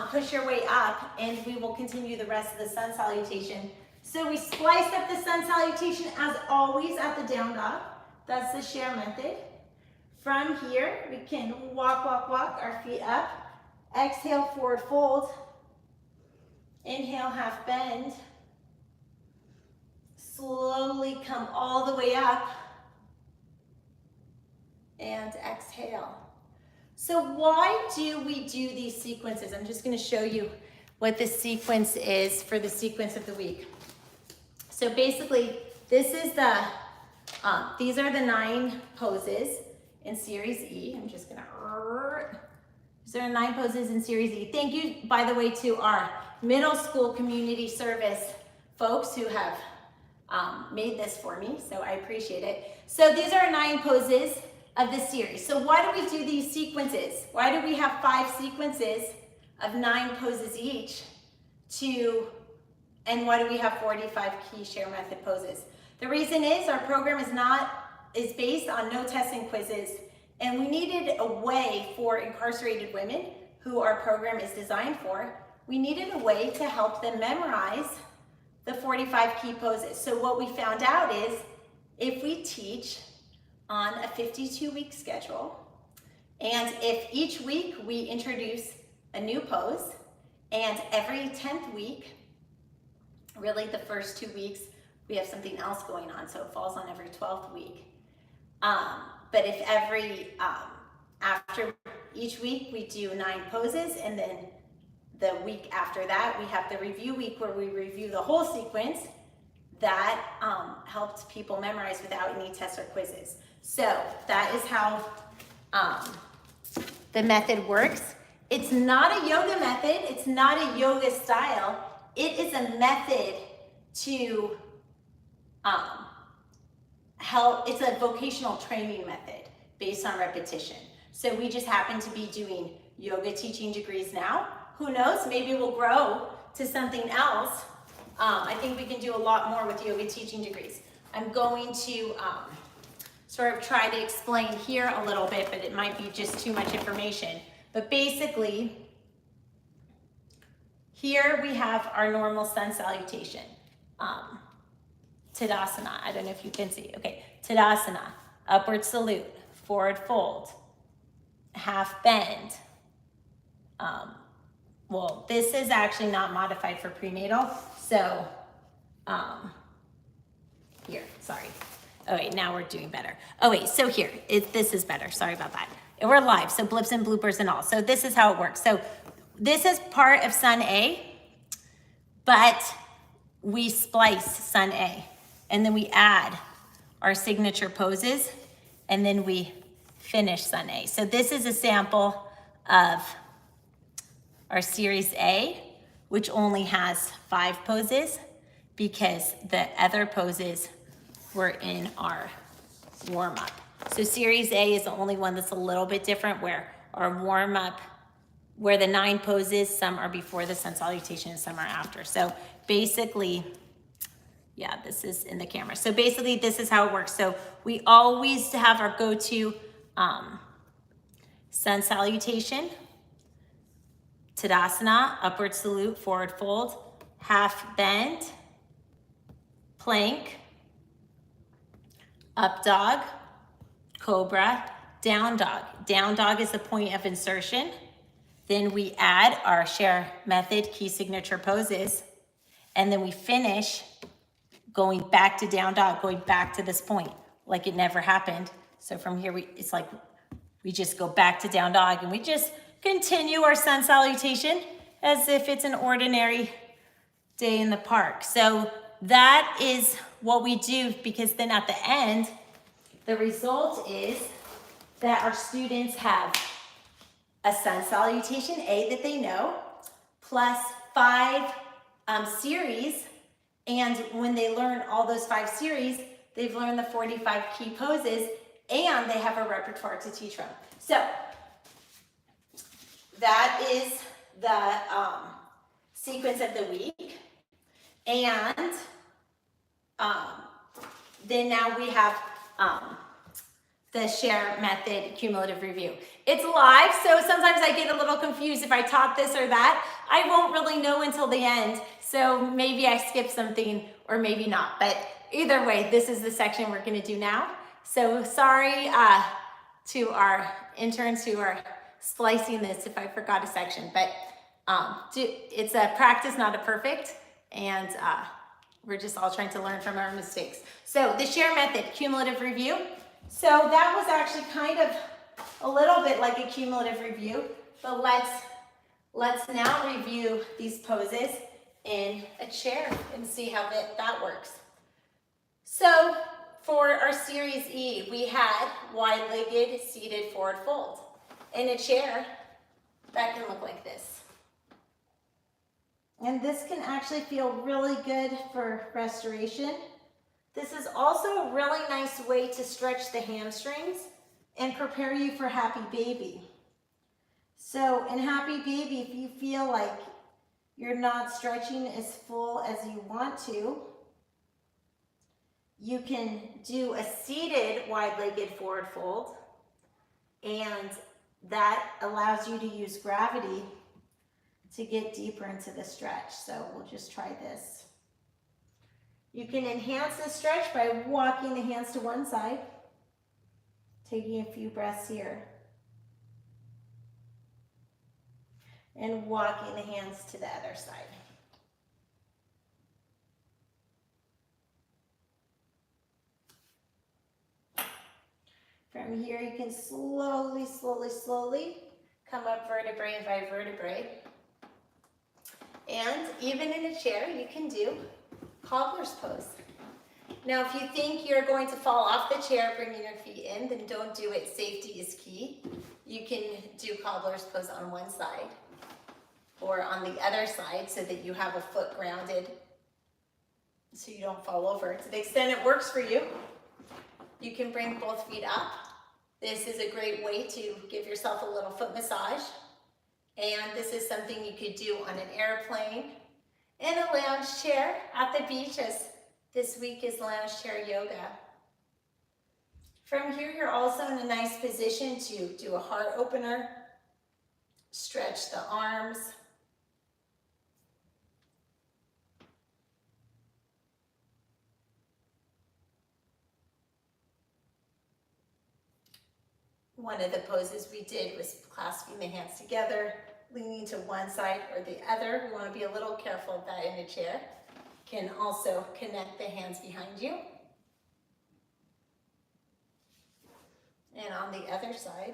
push your way up, and we will continue the rest of the sun salutation. So we spliced up the sun salutation as always at the down dog. That's the share method. From here, we can walk, walk, walk our feet up. Exhale, forward fold. Inhale, half bend. Slowly come all the way up. And exhale. So why do we do these sequences? I'm just going to show you what the sequence is for the sequence of the week. So basically, this is the, these are the 9 poses in Series E. I'm just going to, these are 9 poses in Series E. Thank you, by the way, to our middle school community service folks who have made this for me, so I appreciate it. So these are 9 poses of this series. So why do we do these sequences? Why do we have 5 sequences of 9 poses each and why do we have 45 key share method poses? The reason is our program is based on no tests and quizzes, and we needed a way for incarcerated women who our program is designed for, we needed a way to help them memorize the 45 key poses. So what we found out is if we teach on a 52-week schedule, and if each week we introduce a new pose, and every 10th week, really the first 2 weeks, we have something else going on, so it falls on every 12th week. But if after each week we do 9 poses, and then the week after that, we have the review week where we review the whole sequence, that helped people memorize without any tests or quizzes. So that is how the method works. It's not a yoga method. It's not a yoga style. It is a method to help. It's a vocational training method based on repetition. So we just happen to be doing yoga teaching degrees now. Who knows? Maybe we'll grow to something else. I think we can do a lot more with yoga teaching degrees. I'm going to sort of try to explain here a little bit, but it might be just too much information. But basically, here we have our normal sun salutation. Tadasana, I don't know if you can see. Okay, Tadasana, upward salute, forward fold, half bend. Well, this is actually not modified for prenatal, so here, sorry. Oh wait, now we're doing better. Oh wait, so here, this is better, sorry about that. We're live, so blips and bloopers and all. So this is how it works. So this is part of Sun A, but we splice Sun A, and then we add our signature poses, and then we finish Sun A. So this is a sample of our Series A, which only has 5 poses because the other poses were in our warm-up. So Series A is the only one that's a little bit different, where our warm-up, where the 9 poses, some are before the sun salutation and some are after. So basically, yeah, this is in the camera. So basically this is how it works. So we always have our go-to sun salutation, Tadasana, upward salute, forward fold, half bend, plank, up dog, cobra, down dog. Down dog is the point of insertion. Then we add our share method key signature poses, and then we finish going back to down dog, going back to this point like it never happened. So from here, it's like we just go back to down dog, and we just continue our sun salutation as if it's an ordinary day in the park. So that is what we do, because then at the end, the result is that our students have a sun salutation A that they know, plus 5 series. And when they learn all those 5 series, they've learned the 45 key poses, and they have a repertoire to teach from. So that is the sequence of the week. And then now we have the share method cumulative review. It's live, so sometimes I get a little confused if I taught this or that. I won't really know until the end, so maybe I skipped something or maybe not. But either way, this is the section we're gonna do now. So sorry to our interns who are splicing this if I forgot a section, but it's a practice, not a perfect, and we're just all trying to learn from our mistakes. So the share method, cumulative review. So that was actually kind of a little bit like a cumulative review, but let's now review these poses in a chair and see how that works. So for our series E, we had wide-legged seated forward fold. In a chair, that can look like this. And this can actually feel really good for restoration. This is also a really nice way to stretch the hamstrings and prepare you for happy baby. So in happy baby, if you feel like you're not stretching as full as you want to, you can do a seated wide-legged forward fold, and that allows you to use gravity to get deeper into the stretch. So we'll just try this. You can enhance the stretch by walking the hands to one side, taking a few breaths here, and walking the hands to the other side. From here, you can slowly, slowly, slowly come up vertebrae by vertebrae. And even in a chair, you can do Cobbler's pose. Now, if you think you're going to fall off the chair bringing your feet in, then don't do it. Safety is key. You can do Cobbler's pose on one side or on the other side so that you have a foot grounded so you don't fall over. To the extent it works for you, you can bring both feet up. This is a great way to give yourself a little foot massage. And this is something you could do on an airplane, in a lounge chair, at the beach, as this week is lounge chair yoga. From here, you're also in a nice position to do a heart opener, stretch the arms. One of the poses we did was clasping the hands together, leaning to one side or the other. We want to be a little careful of that in a chair. You can also connect the hands behind you. And on the other side.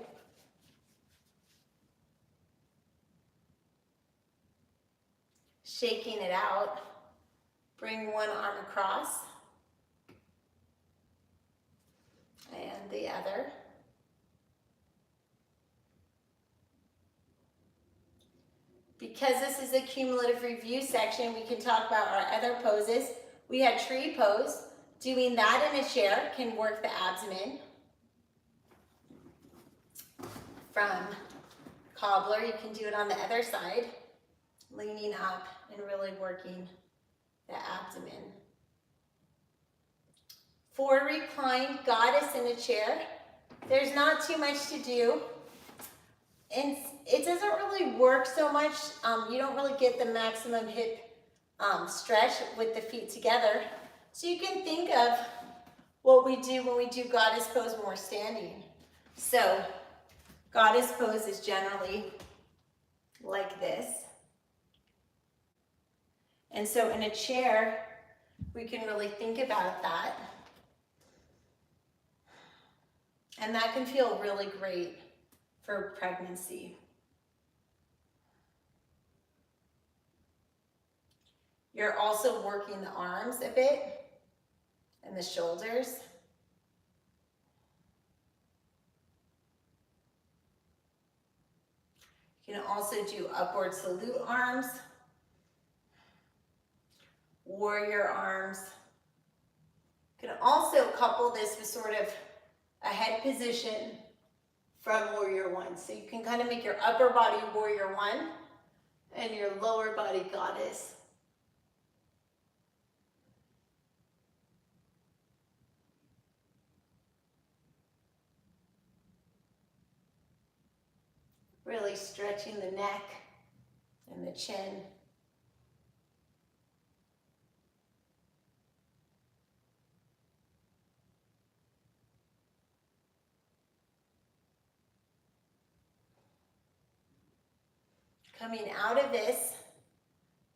Shaking it out. Bring one arm across. And the other. Because this is a cumulative review section, we can talk about our other poses. We had tree pose. Doing that in a chair can work the abdomen. From Cobbler, you can do it on the other side, leaning up and really working the abdomen. For reclined goddess in a chair, there's not too much to do. And it doesn't really work so much. You don't really get the maximum hip stretch with the feet together. So you can think of what we do when we do goddess pose when we're standing. So goddess pose is generally like this. And so in a chair, we can really think about that. And that can feel really great for pregnancy. You're also working the arms a bit and the shoulders. You can also do upward salute arms, warrior arms. You can also couple this with sort of a head position from warrior one. So you can kind of make your upper body warrior one and your lower body goddess. Really stretching the neck and the chin. Coming out of this,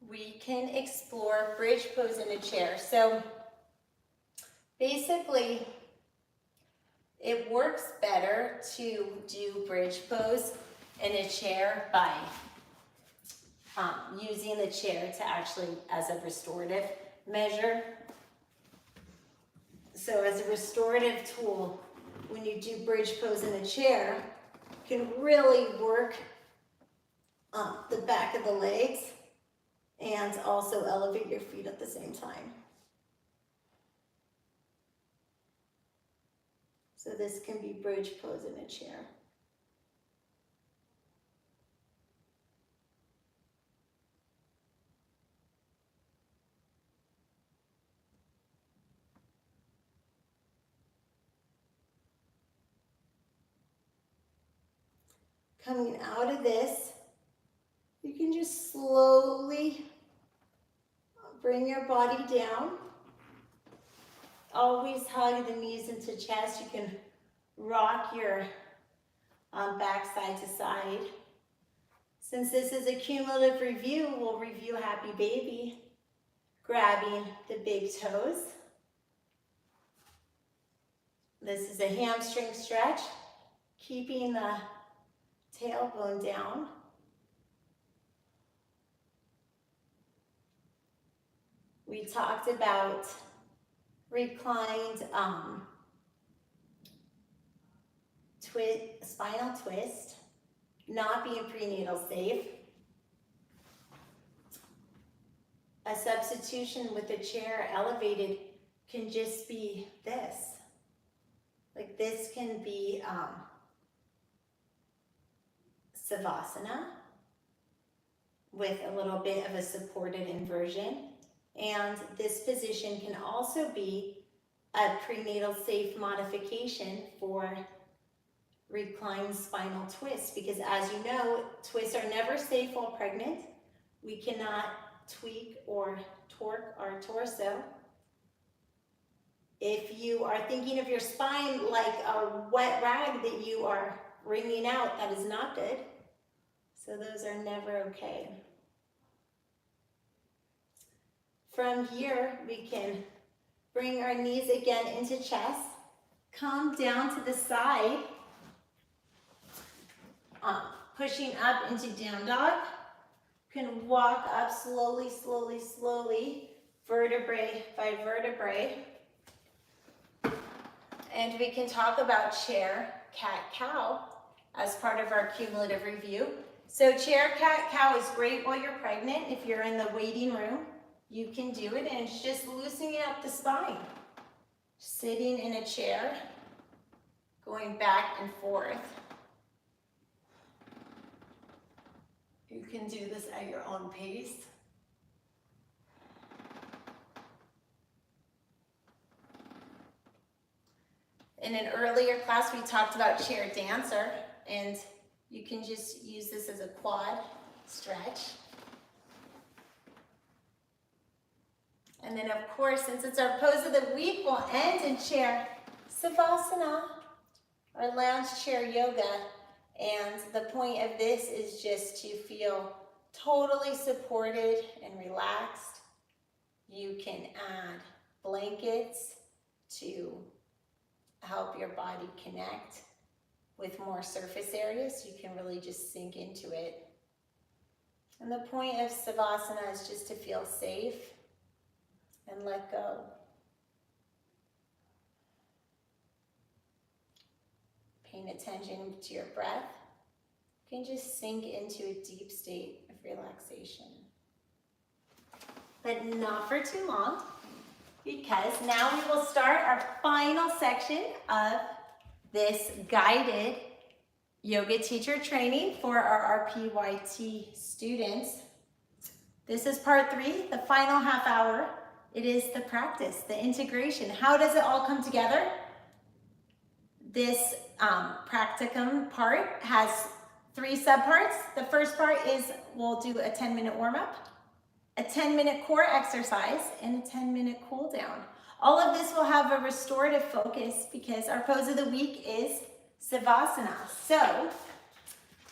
we can explore bridge pose in a chair. So basically, it works better to do bridge pose in a chair by using the chair to actually as a restorative measure. So as a restorative tool, when you do bridge pose in a chair, you can really work the back of the legs and also elevate your feet at the same time. So this can be bridge pose in a chair. Coming out of this, you can just slowly bring your body down. Always hug the knees into chest. You can rock your back side to side. Since this is a cumulative review, we'll review Happy Baby, grabbing the big toes. This is a hamstring stretch, keeping the tailbone down. We talked about reclined spinal twist, not being prenatal safe. A substitution with a chair elevated can just be this. Like this can be Savasana with a little bit of a supported inversion. And this position can also be a prenatal safe modification for reclined spinal twist, because as you know, twists are never safe while pregnant. We cannot tweak or torque our torso. If you are thinking of your spine like a wet rag that you are wringing out, that is not good. So those are never okay. From here, we can bring our knees again into chest, come down to the side, pushing up into down dog. Can walk up slowly, slowly, slowly, vertebrae by vertebrae. And we can talk about chair, cat, cow as part of our cumulative review. So chair, cat, cow is great while you're pregnant. If you're in the waiting room, you can do it, and it's just loosening up the spine. Sitting in a chair, going back and forth. You can do this at your own pace. In an earlier class, we talked about chair dancer, and you can just use this as a quad stretch. And then, of course, since it's our pose of the week, we'll end in chair Savasana, or lounge chair yoga. And the point of this is just to feel totally supported and relaxed. You can add blankets to help your body connect with more surface areas, so you can really just sink into it. And the point of Savasana is just to feel safe and let go. Paying attention to your breath, you can just sink into a deep state of relaxation. But not for too long, because now we will start our final section of this guided yoga teacher training for our RPYT students. This is part 3, the final half hour. It is the practice, the integration. How does it all come together? This practicum part has 3 subparts. The first part is we'll do a 10-minute warm-up, a 10-minute core exercise, and a 10-minute cool down. All of this will have a restorative focus because our pose of the week is Savasana. So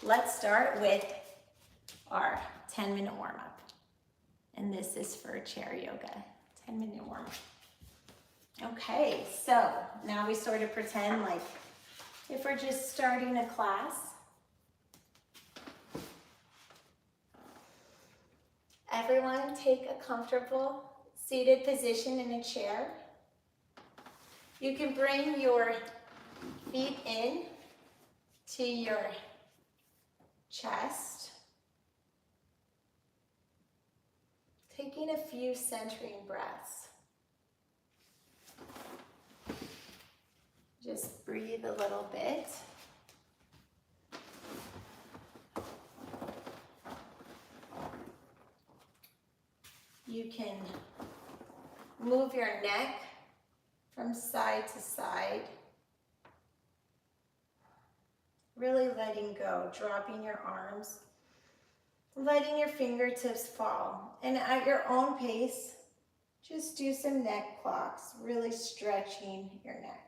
let's start with our 10-minute warm-up. And this is for chair yoga, 10-minute warm-up. Okay, so now we sort of pretend like if we're just starting a class. Everyone take a comfortable seated position in a chair. You can bring your feet in to your chest. Taking a few centering breaths. Just breathe a little bit. You can move your neck from side to side. Really letting go, dropping your arms, letting your fingertips fall. And at your own pace, just do some neck clocks, really stretching your neck.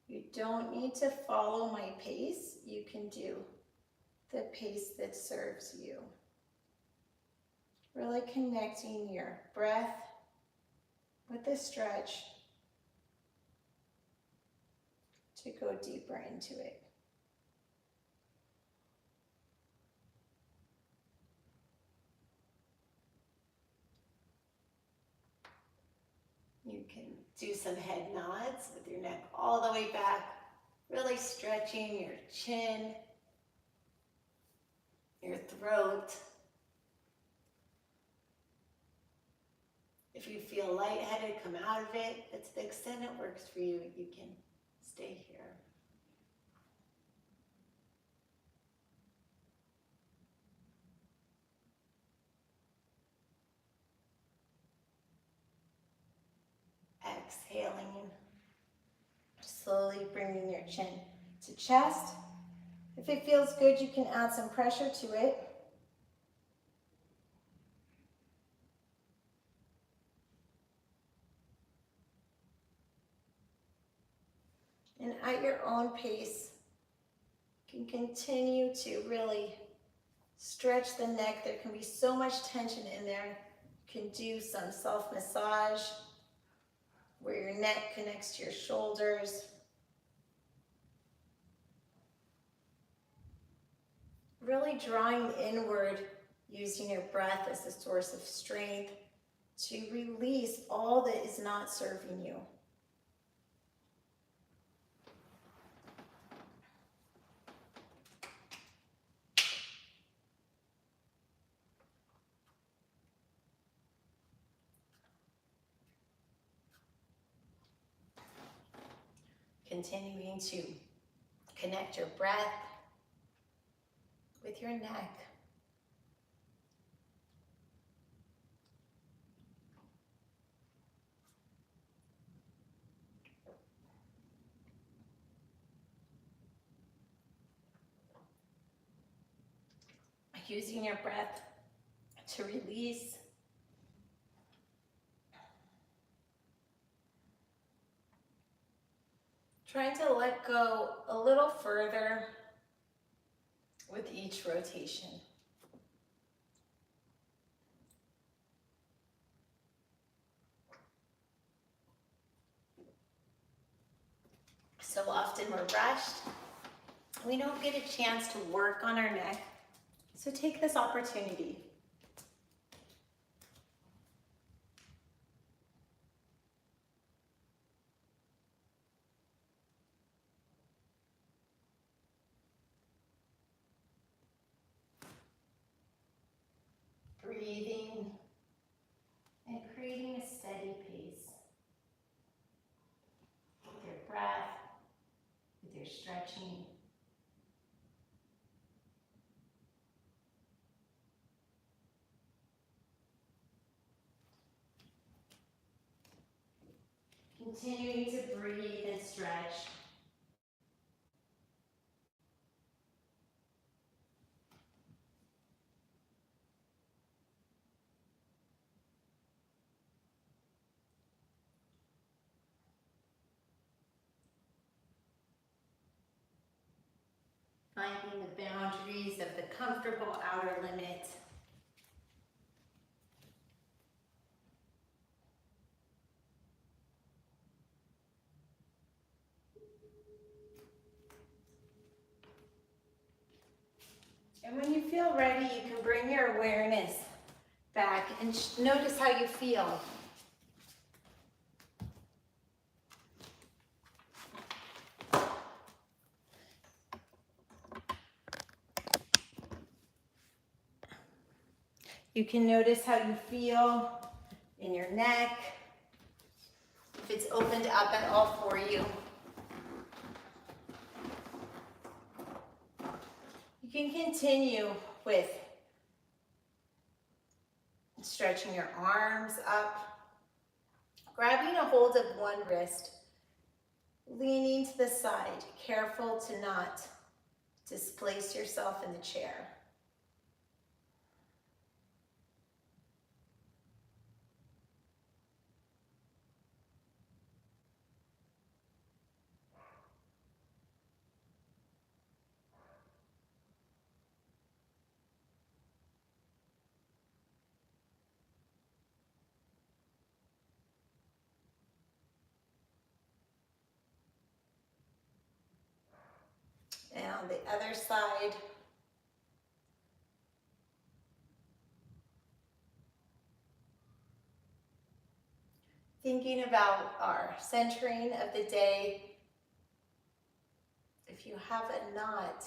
You don't need to follow my pace. You can do the pace that serves you. Really connecting your breath with the stretch to go deeper into it. You can do some head nods with your neck all the way back, really stretching your chin, your throat. If you feel lightheaded, come out of it. But to the extent it works for you, you can stay here. Exhaling, slowly bringing your chin to chest. If it feels good, you can add some pressure to it. And at your own pace, you can continue to really stretch the neck. There can be so much tension in there. You can do some self-massage where your neck connects to your shoulders. Really drawing inward, using your breath as a source of strength to release all that is not serving you. Continuing to connect your breath with your neck. Using your breath to release. Trying to let go a little further with each rotation. So often we're rushed. We don't get a chance to work on our neck. So take this opportunity. Breathing and creating a steady pace with your breath, with your stretching. Continuing to breathe and stretch. Finding the boundaries of the comfortable outer limit. And when you feel ready, you can bring your awareness back and notice how you feel. You can notice how you feel in your neck, if it's opened up at all for you. You can continue with stretching your arms up, grabbing a hold of one wrist, leaning to the side, careful to not displace yourself in the chair. And on the other side, thinking about our centering of the day. If you have a knot,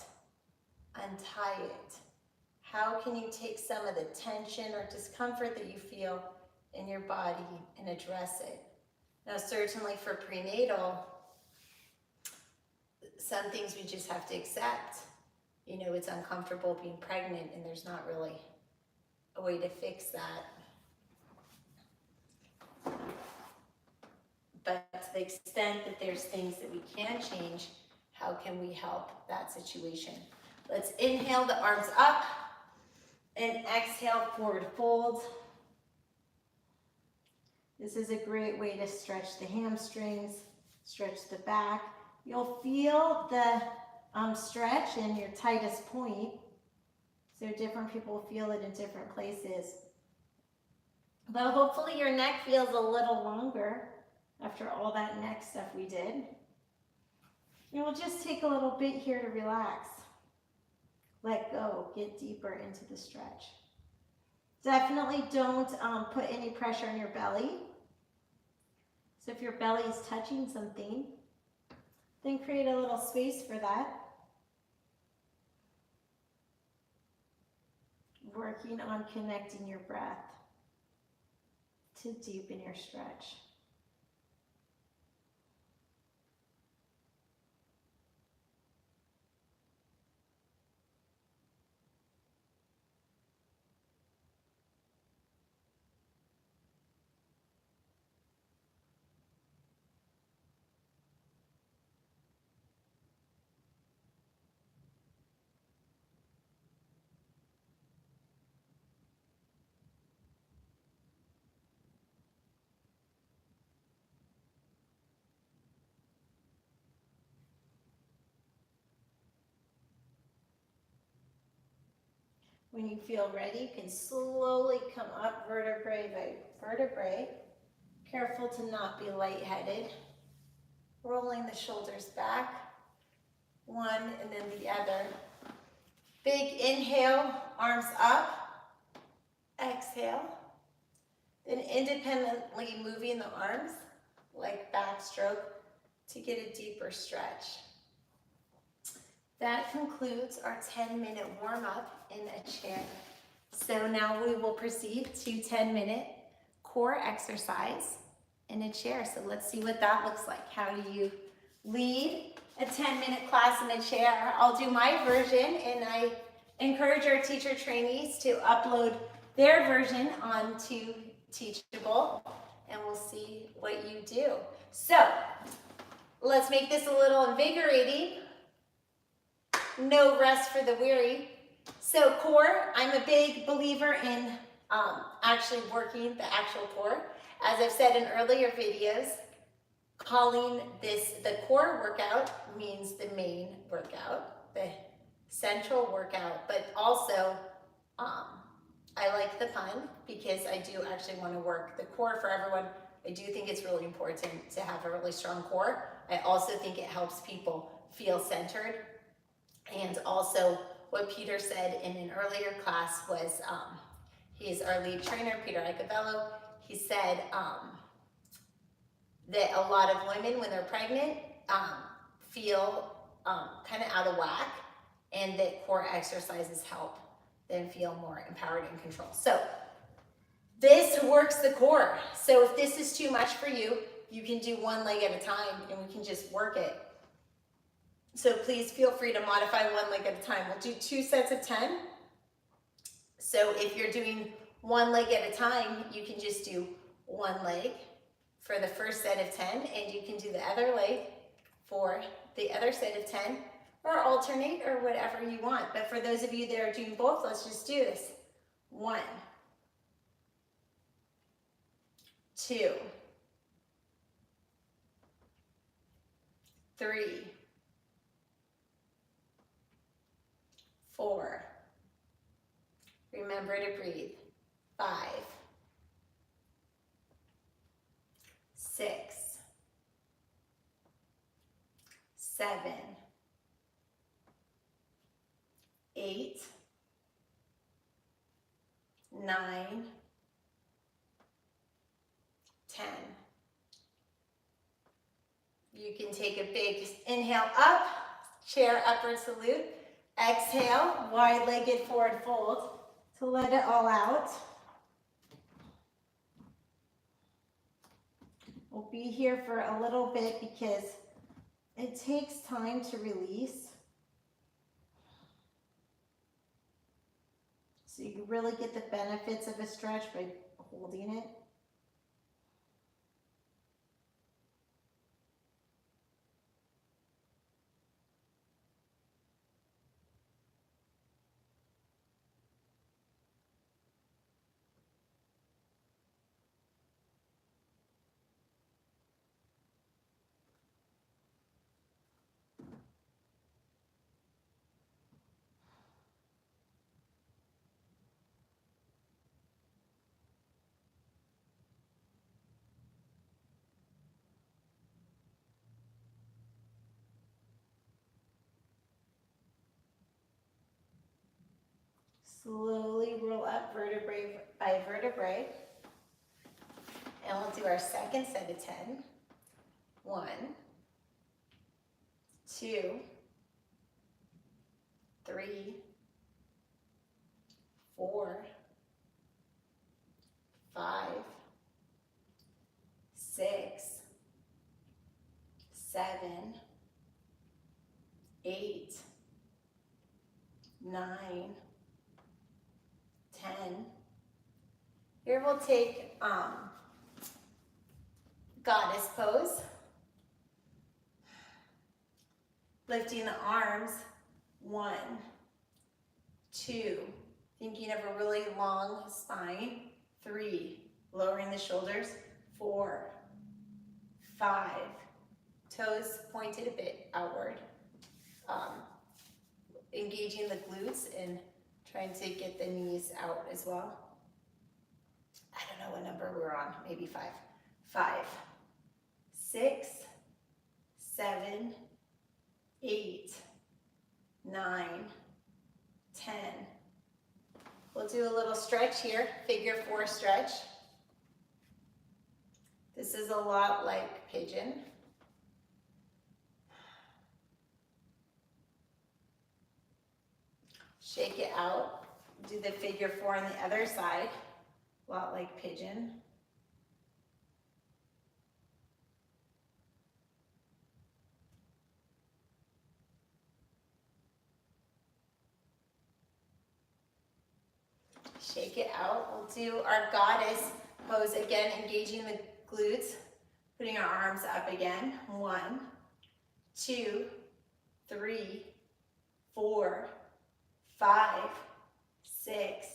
untie it. How can you take some of the tension or discomfort that you feel in your body and address it? Now, certainly for prenatal, some things we just have to accept. You know, it's uncomfortable being pregnant and there's not really a way to fix that. But to the extent that there's things that we can change, how can we help that situation? Let's inhale the arms up and exhale, forward fold. This is a great way to stretch the hamstrings, stretch the back. You'll feel the stretch in your tightest point. So different people feel it in different places. But hopefully your neck feels a little longer after all that neck stuff we did. And we'll just take a little bit here to relax. Let go, get deeper into the stretch. Definitely don't put any pressure on your belly. So if your belly is touching something, then create a little space for that. Working on connecting your breath to deepen your stretch. When you feel ready, you can slowly come up vertebrae by vertebrae. Careful to not be lightheaded. Rolling the shoulders back, one and then the other. Big inhale, arms up. Exhale. Then independently moving the arms like backstroke to get a deeper stretch. That concludes our 10-minute warm-up in a chair. So now we will proceed to 10-minute core exercise in a chair. So let's see what that looks like. How do you lead a 10-minute class in a chair? I'll do my version, and I encourage our teacher trainees to upload their version onto Teachable, and we'll see what you do. So let's make this a little invigorating. No rest for the weary. So core, I'm a big believer in actually working the actual core. As I've said in earlier videos, calling this the core workout means the main workout, the central workout, but also I like the pun because I do actually want to work the core for everyone. I do think it's really important to have a really strong core. I also think it helps people feel centered. And also what Peter said in an earlier class was, he's our lead trainer, Peter Icabello. He said that a lot of women when they're pregnant feel kind of out of whack, and that core exercises help them feel more empowered and control. So this works the core. So if this is too much for you, you can do one leg at a time and we can just work it. So please feel free to modify one leg at a time. We'll do 2 sets of 10. So if you're doing one leg at a time, you can just do one leg for the first set of 10, and you can do the other leg for the other set of 10, or alternate, or whatever you want. But for those of you that are doing both, let's just do this. 1, 2, 3, 4. Remember to breathe. 5, 6, 7, 8, 9, 10. You can take a big inhale up, chair upward salute. Exhale, wide-legged forward fold to let it all out. We'll be here for a little bit because it takes time to release. So you can really get the benefits of a stretch by holding it. Slowly roll up vertebrae by vertebrae. And we'll do our second set of 10. 1, 2, 3, 4, 5, 6, 7, 8, 9, 10. Here we'll take goddess pose. Lifting the arms. 1, 2. Thinking of a really long spine. 3. Lowering the shoulders. 4, 5. Toes pointed a bit outward. Engaging the glutes and trying to get the knees out as well. I don't know what number we're on, maybe 5. 5, 6, 7, 8, 9, 10. We'll do a little stretch here, figure 4 stretch. This is a lot like pigeon. Shake it out. Do the figure 4 on the other side, a lot like pigeon. Shake it out. We'll do our goddess pose again, engaging the glutes. Putting our arms up again. 1, 2, 3, 4, 5, 6,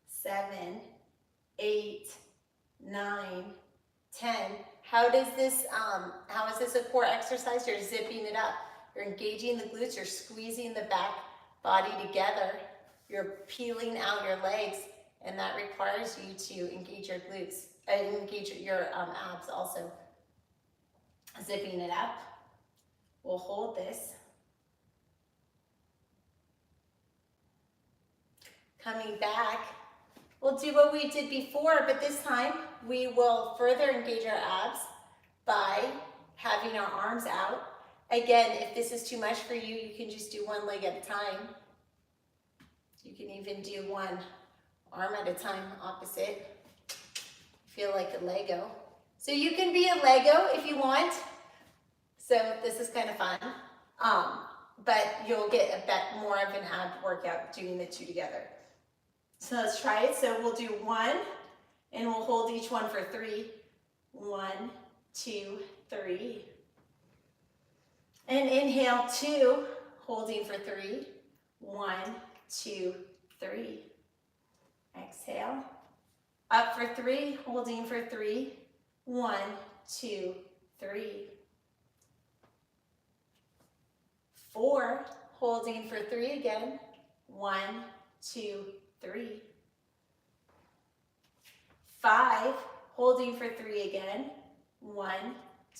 7, 8, 9, 10. How is this a core exercise? You're zipping it up. You're engaging the glutes. You're squeezing the back body together. You're peeling out your legs, and that requires you to engage your glutes, engage your abs also. Zipping it up. We'll hold this. Coming back, we'll do what we did before, but this time we will further engage our abs by having our arms out. Again, if this is too much for you, you can just do one leg at a time. You can even do one arm at a time, opposite. Feel like a Lego. So you can be a Lego if you want. So this is kind of fun. But you'll get more of an ab workout doing the two together. So let's try it. So we'll do 1, and we'll hold each one for 3. 1, 2, 3. And inhale 2, holding for 3. 1, 2, 3. Exhale. Up for 3, holding for 3. 1, 2, 3. 4, holding for 3 again. 1, 2, 3. 5, holding for 3 again. 1,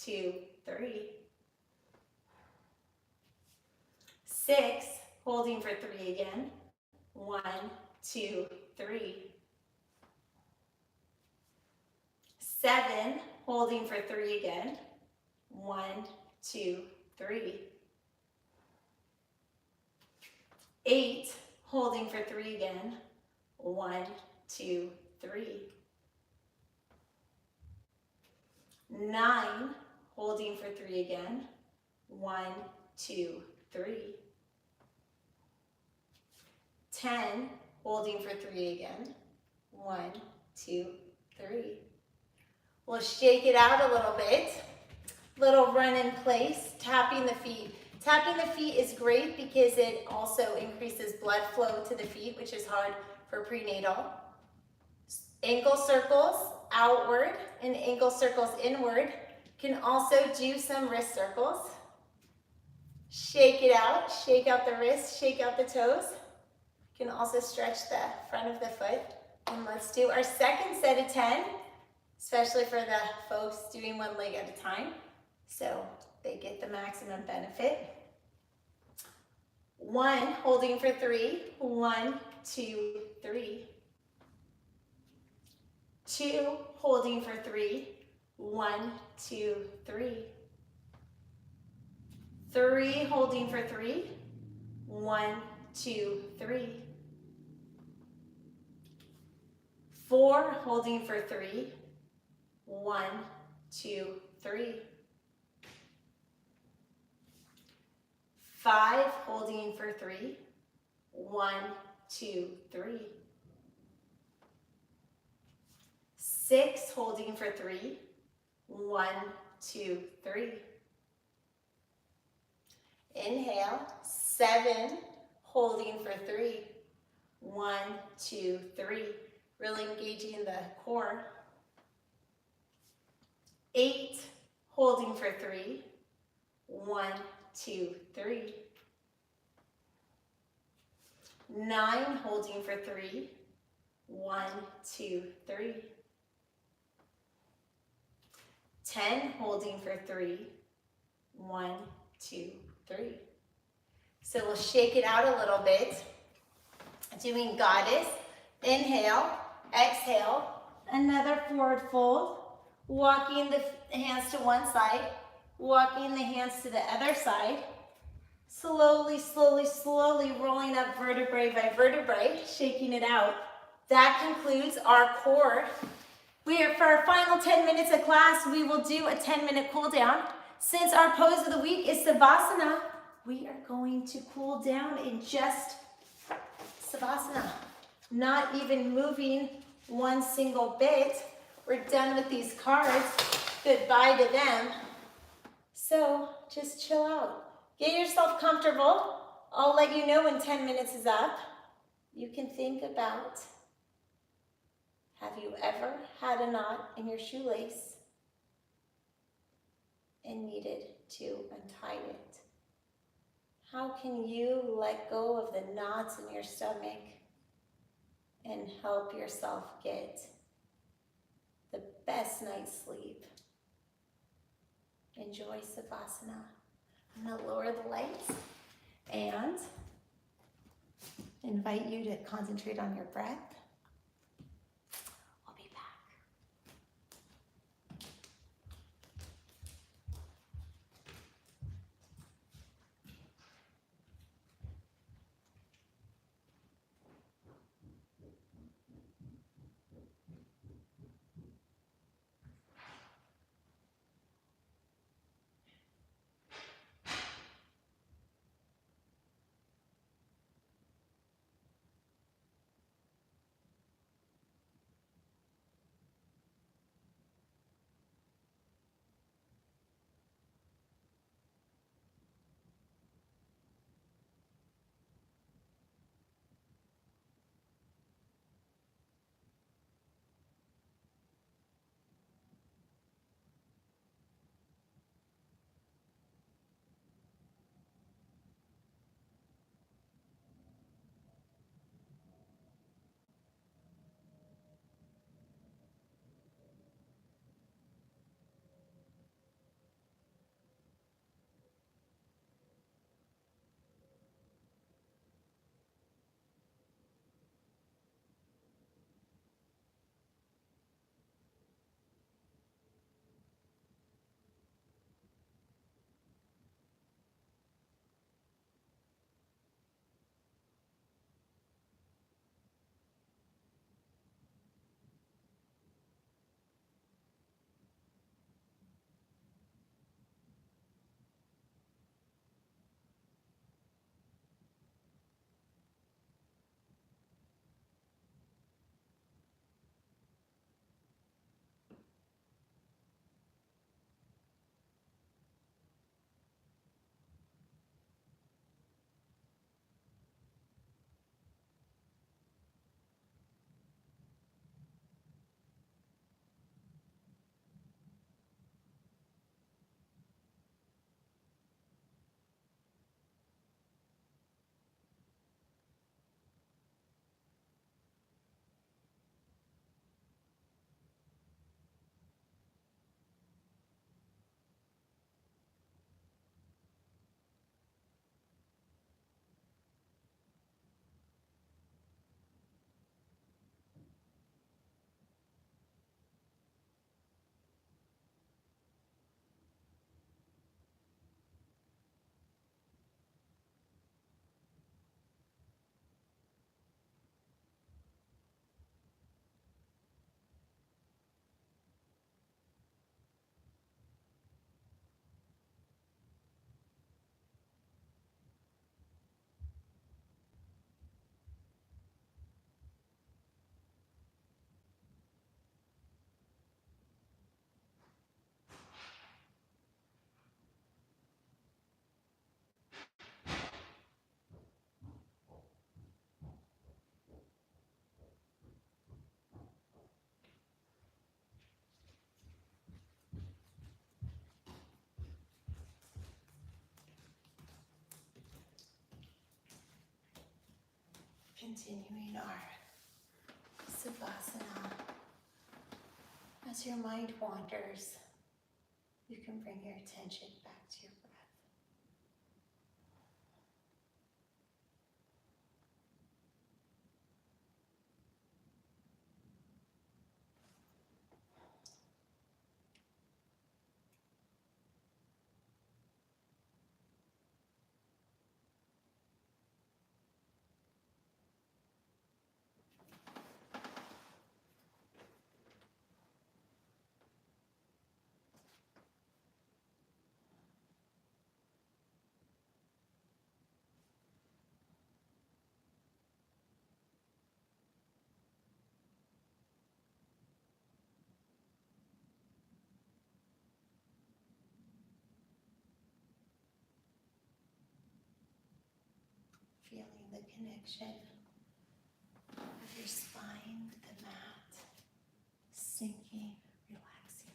2, 3. 6, holding for 3 again. 1, 2, 3. 7, holding for 3 again. 1, 2, 3. 8, holding for 3 again. 1, 2, 3. 9, holding for 3 again. 1, 2, 3. 10, holding for 3 again. 1, 2, 3. We'll shake it out a little bit. Little run in place, tapping the feet. Tapping the feet is great because it also increases blood flow to the feet, which is hard for prenatal. Ankle circles outward and ankle circles inward. Can also do some wrist circles. Shake it out, shake out the wrists, shake out the toes. Can also stretch the front of the foot. And let's do our second set of 10, especially for the folks doing one leg at a time, so they get the maximum benefit. 1, holding for 3. 1, 2, 3. 2, holding for 3. 1, 2, 3. 3, holding for 3. 1, 2, 3. 4, holding for 3. 1, 2, 3. 5, holding for 3. 1, 2, 3. 6, holding for 3. 1, 2, 3. Inhale. 7, holding for 3. 1, 2, 3. Really engaging the core. 8, holding for 3. 1, 2, 3. 9, holding for 3. 1, 2, 3. 10, holding for 3. 1, 2, 3. So we'll shake it out a little bit. Doing goddess. Inhale, exhale, another forward fold. Walking the hands to one side, walking the hands to the other side. Slowly, slowly, slowly rolling up vertebrae by vertebrae, shaking it out. That concludes our core. For our final 10 minutes of class, we will do a 10-minute cool down. Since our pose of the week is Savasana, we are going to cool down in just Savasana. Not even moving one single bit. We're done with these cards. goodbye to them. So just chill out. Get yourself comfortable. I'll let you know when 10 minutes is up. You can think about, have you ever had a knot in your shoelace and needed to untie it? How can you let go of the knots in your stomach and help yourself get the best night's sleep? Enjoy Savasana. I'm going to lower the lights and invite you to concentrate on your breath. I'll be back. Continuing our Savasana. As your mind wanders, you can bring your attention back to your breath. the connection of your spine with the mat, sinking, relaxing.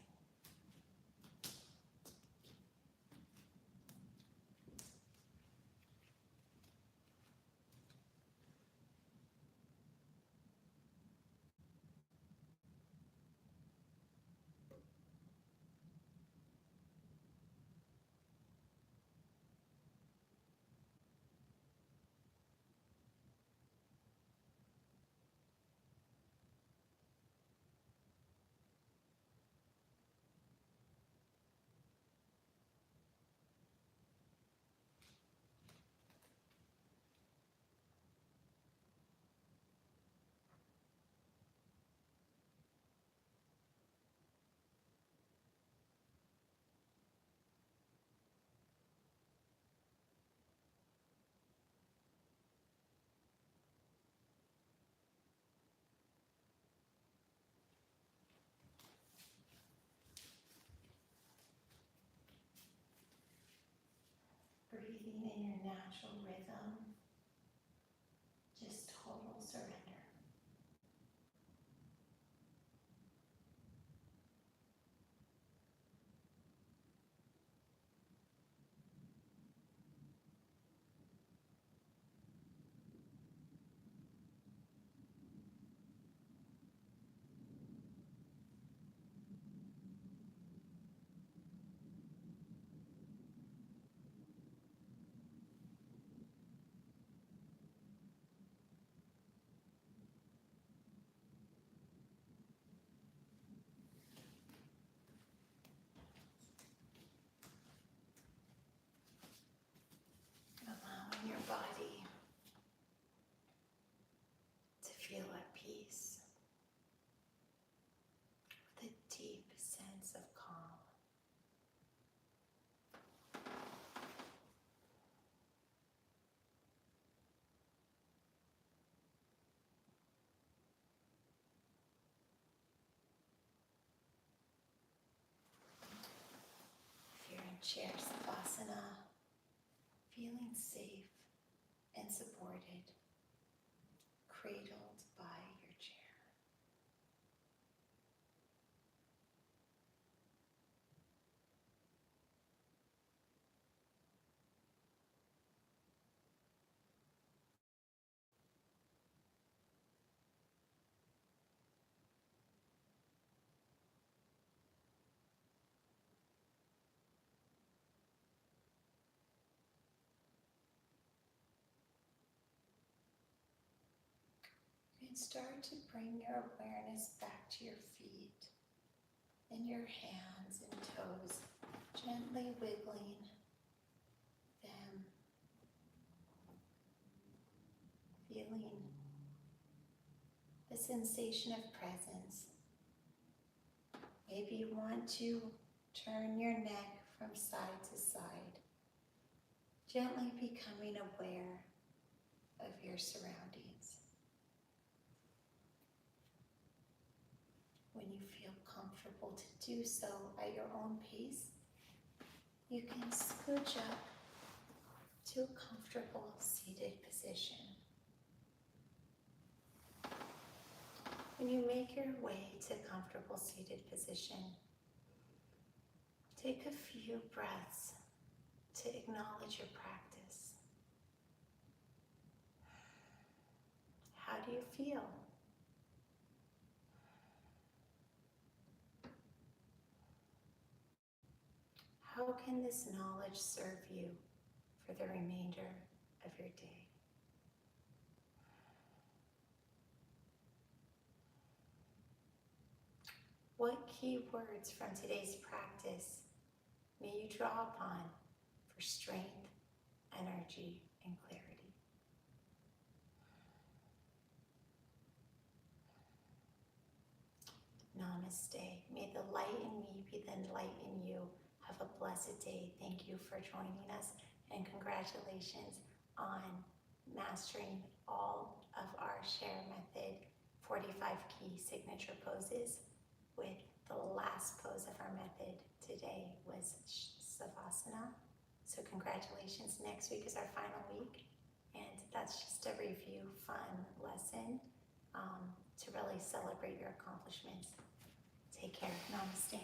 Breathing in your natural rhythm, just total surrender. Allowing your body to feel at peace with a deep sense of calm. If you're in chair Savasana, feeling safe and supported, cradled by your chair. You can start to bring your awareness back to your feet and your hands and toes, gently wiggling them, feeling the sensation of presence. Maybe you want to turn your neck from side to side, gently becoming aware of your surroundings. When you feel comfortable to do so at your own pace, you can scooch up to a comfortable seated position. When you make your way to a comfortable seated position, take a few breaths to acknowledge your practice. How do you feel? How can this knowledge serve you for the remainder of your day? What key words from today's practice may you draw upon for strength, energy, and clarity? Namaste. May the light in me be the light in you. Have a blessed day. Thank you for joining us, and congratulations on mastering all of our Share Method 45 key signature poses, with the last pose of our method today was Savasana. So congratulations. Next week is our final week, and that's just a review fun lesson to really celebrate your accomplishments. Take care. Namaste.